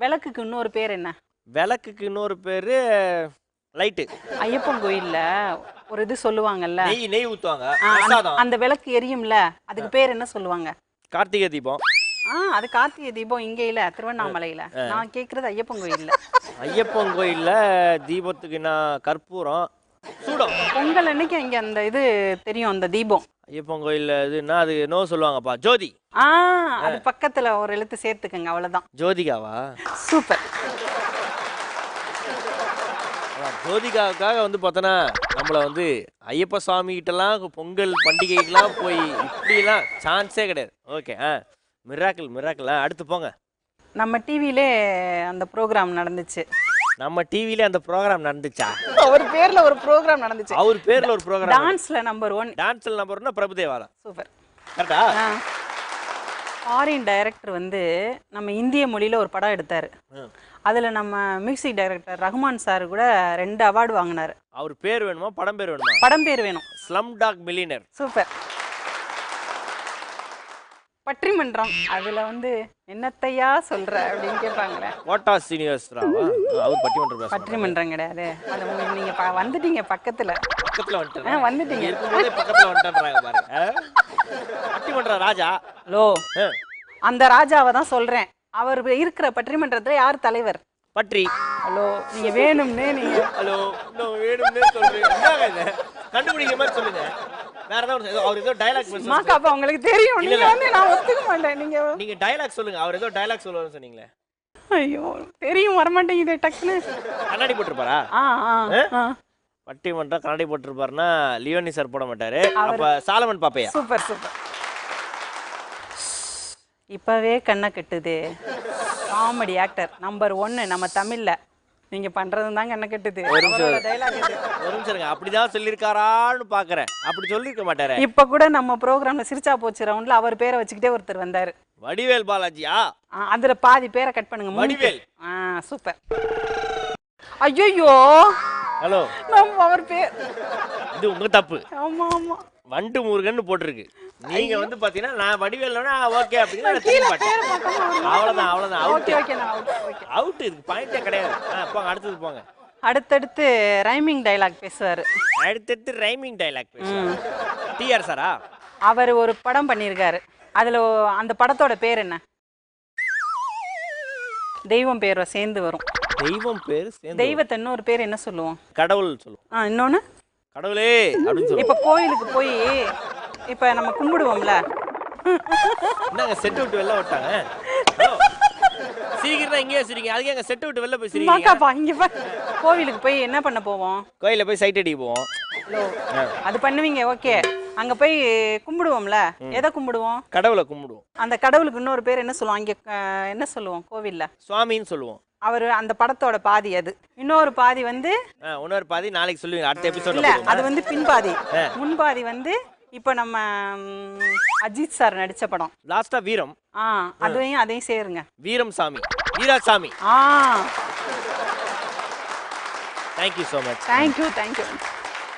விளக்குக்கு இன்னொரு பேர் என்ன? விளக்குக்கு இன்னொரு பேரு லைட்டு. ஐயப்பன் கோயில்ல ஒரு இது சொல்லுவாங்கல்ல, நெய் ஊத்துவாங்க. அந்த விளக்கு எரியும்ல, அதுக்கு பேர் என்ன சொல்லுவாங்க? கார்த்திகை தீபம். அது கார்த்திகை தீபம் இங்க இல்ல, திருவண்ணாமலையில. நான் கேக்குறது ஐயப்பன் கோயில்ல. ஐயப்பன் கோயில்ல தீபத்துக்கு நான் கற்பூரம் சூடம். பொங்கல் அன்னைக்கு இங்க அந்த இது தெரியும், அந்த தீபம். ஐயப்பன் கோயில்ல இதுன்னா அது நோ சொல்லுவாங்கப்பா, ஜோதி. அது பக்கத்துல ஒரு எழுத்து சேர்த்துக்கங்க, அவ்வளவுதான். ஜோதிகாவா? சூப்பர். ஜோதிகாவுக்காக வந்து பார்த்தோன்னா நம்மளை வந்து ஐயப்ப சுவாமி கிட்டலாம் பொங்கல் பண்டிகைக்கெல்லாம் போய் இப்படிலாம் சான்ஸே கிடையாது. Okay, miracle. அடுத்து போங்க. நம்ம டிவிலே அந்த ப்ரோக்ராம் நடந்துச்சு. நம்ம டிவிலே அந்த ப்ரோக்ராம் நடந்துச்சா? அவர் பேர்ல ஒரு ப்ரோக்ராம் நடந்துச்சு. அவர் பேர்ல ஒரு ப்ரோக்ராம். டான்ஸ்ல நம்பர் 1. டான்ஸ்ல நம்பர் 1 பிரபுதேவாலா. சூப்பர். கரெக்டா? ஃபாரின் டைரக்டர் வந்து நம்ம இந்திய மொழியில ஒரு படம் எடுத்தாரு. அதுல நம்ம மியூசிக் டைரக்டர் ரஹ்மான் சார் கூட 2 அவார்டு வாங்கினாரு. அவர் பேர் வேணுமா, படம் பேர் வேணுமா? படம் பேர் வேணும். Slumdog millionaire. சூப்பர். பட்டிமன்றம், அதுல வந்து என்னத்தையா சொல்ற அப்படின்னு கேட்பாங்களே. கோட்டா சீனியர்ஸ்ராவா? அவர் பட்டிமன்றம் பேசுறாரு. பட்டிமன்றம் கிடையாது. அது நீங்க வந்துட்டீங்க பக்கத்துல வந்துட்டீங்க. இருக்கும்போதே பக்கத்துல வந்துட்டான்றாங்க பாருங்க. பட்டிமன்றம் ராஜா. லோ, அந்த ராஜாவை தான் சொல்றேன். அவர் இருக்கிற பட்டிமன்றத்துல யார் தலைவர்? பட்ரி. ஹலோ, நீங்க வேணும்னே ஹலோ இன்னும் வேணும்னே சொல்றீங்க. என்னங்க இது? கண்டுபிடிக்கிற மாதிரி சொல்லுங்க. வேற ஏதாவது அவர் ஏதோ டயலாக் பேசுறாரு. மாக்காப்பா உங்களுக்கு தெரியும். நீங்க வந்து நான் ஒத்துக்க மாட்டேன். நீங்க டயலாக் சொல்லுங்க. அவர் ஏதோ டயலாக் சொல்லுவாருன்னு சொன்னீங்களே. ஐயோ, தெரியும், வர மாட்டேங்குது டக்குன்னு. கண்ணாடி போட்டுருப்பாரா? பட்டிமன்றம் கண்ணாடி போட்டுருப்பாருன்னா லியோனி சார் போட மாட்டாரு. அப்ப சாலமன் பாப்பையா? சூப்பர். இப்பவே கண்ணை கட்டுது. காமெடி ஆக்டர் நம்பர் 1 நம்ம தமிழ்ல. நீங்க பண்றது தான் கண்ணை கட்டுது. ஒரு நிமிஷம், அப்படிதான் சொல்லியிருக்காரான்னு பாக்குறேன். அப்படி சொல்லிருக்க மாட்டாரு. இப்ப கூட நம்ம ப்ரோக்ராம்ல சிரிச்சா போச்சு ரவுண்ட்ல அவர் பேரை வச்சுக்கிட்டே ஒருத்தர் வந்தாரு. வடிவேல் பாலாஜியா? அதுல பாதி பேரை கட் பண்ணுங்க. வடிவேல். சூப்பர். ஐயோ, ஹலோ, நம்ம அவர் பேர் இது உங்க தப்பு. ஆமா வண்டு முருகன் போட்டிருக்கு. நீங்க வந்து பாத்தீங்கன்னா நான் வடிவேல்னா ஓகே அப்படினா அவ்வளவுதான் அவுட். அவுட், இதுக்கு பாயிண்டே கிடையாது. போங்க, அடுத்தது போங்க. அடுத்தடுத்து ரைமிங் டயலாக் பேசுவாரு. டிஆர் சாரா? அவர் ஒரு படம் பண்ணியிருக்காரு. அதுல அந்த படத்தோட பேர் என்ன? தெய்வம் பேரை சேர்ந்து வரும். தெய்வம் பேர் சேர்ந்து? தெய்வத்தை இன்னொரு பேர் என்ன சொல்லுவோம்? கடவுள் சொல்லுவோம். இன்னொன்னு கடவுளே அப்படின்னு சொல்லுவோம். இப்ப கோயிலுக்கு போய் இப்ப நம்ம கும்பிடுவோம்ல. என்னங்க செட் விட்டு வெளில விட்டாங்க? சிரிக்கிறதா இங்கேயே சிரிங்க. அதுக்கு எங்க செட் விட்டு வெளில போய் சிரிங்க. மாக்காப்பா இங்க பா. கோவிலுக்கு போய் என்ன பண்ண போவோம்? கோயில போய் சைட் அடிக்க போவோம். அது பண்ணுவீங்க, ஓகே. அங்க போய் கும்பிடுவோம்ல. எதை கும்பிடுவோம்? கடவுளை கும்பிடுவோம். அந்த கடவுளுக்கு இன்னொரு பேர் என்ன சொல்லுவோம்? அங்க என்ன சொல்லுவோம் கோவில்ல? சுவாமின்னு சொல்லுவோம். அவர் அந்த படத்தோட பாதி அது. இன்னொரு பாதி வந்து இன்னொரு பாதி நாளைக்கு சொல்லுவீங்க அடுத்த எபிசோட்ல. இல்ல, அது வந்து பின்பாதி. முன்பாதி வந்து இப்ப நம்ம அஜித் சார் நடிச்ச படம் லாஸ்டா வீரம். அதையும் சேருங்க. வீரம் சாமி, Veerasamy. Thank you so much. Thank you.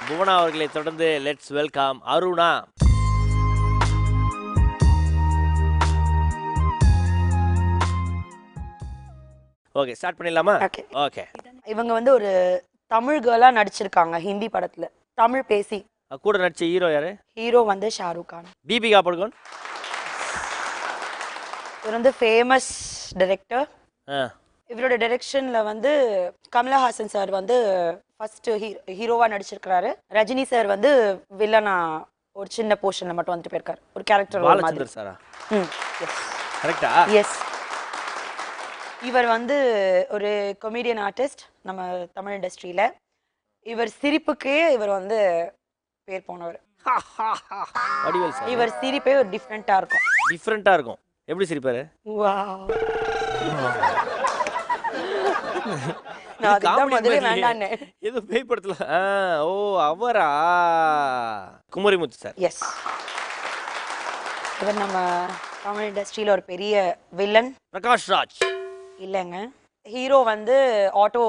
Bhuvana அவர்களை தொடர்ந்து let's welcome Aruna. Okay, start பண்ணிடலாமா? ஓகே. இவங்க வந்து ஒரு தமிழ் கேர்லா நடிச்சிருக்காங்க ஹிந்தி படத்துல. தமிழ் பேசி கூட நடிச்ச ஹீரோ யாரு? ஹீரோ வந்து ஷாருக் கான். தீபிகா படுகோன். இவர் வந்து ஃபேமஸ் டைரக்டர். இவரோட டைரக்ஷன்ல வந்து கமலஹாசன் சார் வந்து ஃபர்ஸ்ட் ஹீரோவா நடிச்சிருக்காரு. ரஜினி சார் வந்து வில்லனா ஒரு சின்ன போர்ஷன்ல மட்டும் வந்துட்டு போயிருக்காரு. ஒரு கேரக்டர் ரோல் மாதிரி. பாலச்சந்தர் சாரா? எஸ். கரெக்ட்டா? எஸ். இவர் வந்து ஒரு கொமீடியன் ஆர்டிஸ்ட் நம்ம தமிழ் இண்டஸ்ட்ரியில. இவர் சிரிப்புக்கே இவர் வந்து பேர் போனவர். வடிவேல் சார். இவர் சிரிப்பே ஒரு டிஃப்ரெண்டா இருக்கும். டிஃப்ரெண்டா இருக்கும். எப்படி சிரிப்பாரு? வாவ். நான் அதுதான் முதல்ல வேண்டானே. ஏதோ பேய் படத்துல. ஓ அவரா? குமரிமுத்து சார். எஸ். இவர் நம்ம தமிழ் இண்டஸ்ட்ரியில ஒரு பெரிய வில்லன். பிரகாஷ் ராஜ். இல்லைங்க, ஹீரோ வந்து ஆட்டோ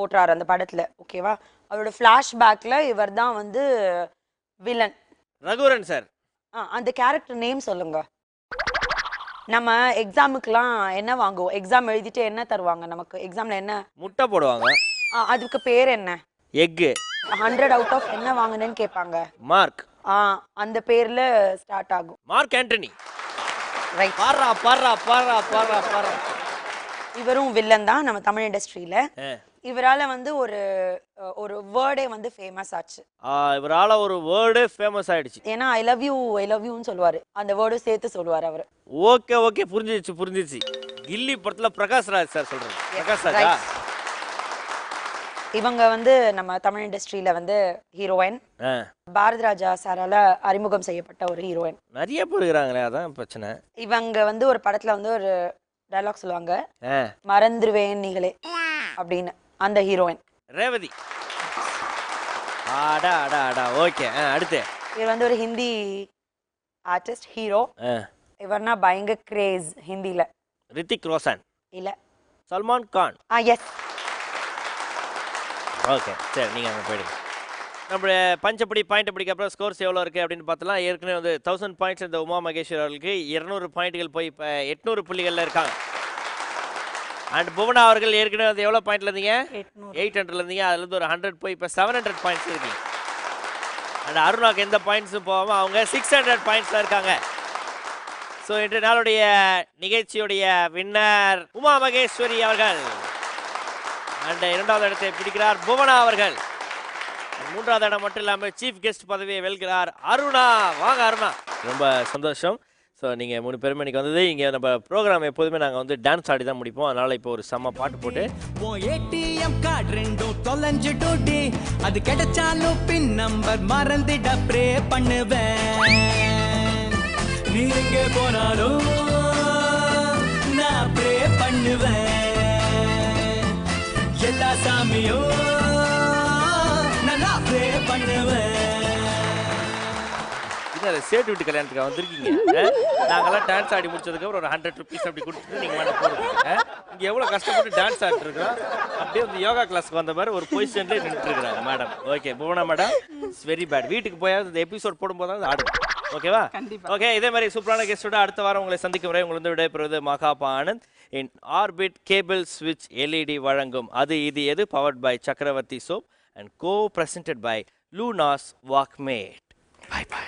ஓட்டுறாரு அந்த படத்துல. ஓகேவா? அவரோட ஃப்ளாஷ்பேக்ல இவர் தான் வந்து வில்லன். ரகுவரன் சார். அந்த கேரக்டர் நேம் சொல்லுங்க. நம்ம எக்ஸாமுக்குலாம் என்ன வாங்குவோம்? எக்ஸாம் எழுதிட்டு என்ன தருவாங்க நமக்கு? எக்ஸாம்ல என்ன? முட்டை போடுவாங்க. அதுக்கு பேர் என்ன? எக். 100 அவுட் ஆஃப் என்ன வாங்குனேன்னு கேட்பாங்க. மார்க். அந்த பேர்ல ஸ்டார்ட் ஆகும். Mark Antony. ரைட். பாரா பாரா பாரா பாரா பாரா. இவரும் வில்லன் தான் நம்ம தமிழ் இண்டஸ்ட்ரியில. இவரால வந்து ஒரு வேர்டே வந்து ஃபேமஸ் ஆச்சு. இவரால ஒரு வேர்டே ஃபேமஸ் ஆயிடுச்சு. ஏன்னா ஐ லவ் யூன்னு சொல்லுவாரு. அந்த வேர்டும் சேர்த்து சொல்லுவார் அவர். ஓகே ஓகே, புரிஞ்சிச்சு. கில்லி படத்துல பிரகாஷ் ராஜ் சார் சொல்றாரு. பிரகாஷ் ராஜா. இவங்க வந்து நம்ம தமிழ் இண்டஸ்ட்ரியில வந்து ஹீரோயின். பாரதி ராஜா சாரால அறிமுகம் செய்யப்பட்ட ஒரு ஹீரோயின். நிறைய பேர் இருக்காங்களே, அதான் பிரச்சனை. இவங்க வந்து ஒரு படத்துல வந்து ஒரு டயலாக் சொல்லுவாங்க, மறந்துருவேன் நீங்களே அப்படின்னு. அந்த ஹீரோயின் ரேவதி. ஆடா ஆடா ஆடா. ஓகே, அடுத்து. இவர் வந்து ஒரு ஹிந்தி ஆர்டிஸ்ட் ஹீரோ. இவர்னா பயங்கர கிரேஸ் ஹிந்தில. ரித்திக் ரோஷன். இல்ல, சல்மான் கான். எஸ். ஓகே, சரி, நீங்க அங்கே போயிடுங்க. நம்மளுடைய பஞ்சப்படி பாயிண்ட் படிக்க அப்புறம் ஸ்கோர்ஸ் எவ்வளோ இருக்குது அப்படின்னு பார்த்தலாம். ஏற்கனவே வந்து 1000 பாயிண்ட்ஸ் இந்த உமா மகேஸ்வர் அவர்களுக்கு 200 பாயிண்ட்கள் போய் இப்போ 800 புள்ளிகளில் இருக்காங்க. அண்ட் புவனா அவர்கள் ஏற்கனவே வந்து எவ்வளோ பாயிண்ட்ல இருந்தீங்க? 800 இருந்தீங்க. அதுலேருந்து ஒரு 100 போய் இப்போ 700 பாயிண்ட்ஸ் இருக்கீங்க. அண்ட் அருணாக்கு எந்த பாயிண்ட்ஸும் போகாமல் அவங்க 600 பாயிண்ட்ஸில் இருக்காங்க. ஸோ இன்று நாளுடைய நிகழ்ச்சியுடைய வின்னர் உமா மகேஸ்வரி அவர்கள். அண்ட் 2வது இடத்தை பிடிக்கிறார் புவனா அவர்கள். 3வது இடம் மட்டும் இல்லாமல் சீஃப் கெஸ்ட் பதவியை வெல்கிறார் அருணா. வாங்க அருணா. ரொம்ப சந்தோஷம். ஸோ நீங்கள் 3 பேருமே இன்னைக்கு வந்தது. இங்கே நம்ம ப்ரோக்ராம் எப்போதுமே நாங்கள் வந்து டான்ஸ் ஆடி தான் முடிப்போம். அதனால் இப்போ ஒரு செம்ம பாட்டு போட்டு ஏடிஎம் கார்டு ரெண்டும் தொலைஞ்சிட்டோடி, அது கிடைச்சாலும் பின் நம்பர் மறந்துட ப்ரே பண்ணுவேன். நீ எங்கே போனாலும் நான் ப்ரே பண்ணுவேன். எல்லா சாமியும் நான் ப்ரே பண்ணுவேன். சேட்டு வீட்டு கல்யாணத்துக்கு வந்திருக்கீங்க. நாங்கெல்லாம் டான்ஸ் ஆடி முடிச்சதுக்கப்புறம் ஒரு 100 ருபீஸ் அப்படி கொடுத்துட்டு நீங்கள் மட்டும் போடுறீங்க. இங்கே எவ்வளோ கஷ்டப்பட்டு டான்ஸ் ஆடிட்டு இருக்கோம். அப்படியே வந்து யோகா கிளாஸ்க்கு வந்த மாதிரி ஒரு பொசிஷன்லேயே நின்றுட்டு இருக்கிறாங்க madam. Okay Bhuvana madam, it's very bad. வீட்டுக்கு போயாவது இந்த எபிசோட் போடும்போது அது ஆடும். ஓகேவா? ஓகே, இதே மாதிரி சூப்பரான கெஸ்டோட அடுத்த வாரம் உங்களை சந்திக்கும் வரை உங்களை வந்து விடைபெறுவது Makapa Anand. In Orbit cable ஸ்விட்ச் எல்இடி வழங்கும் அது இது எது powered by Chakravarthy soap and co presented by Lunas Walkman. Bye by.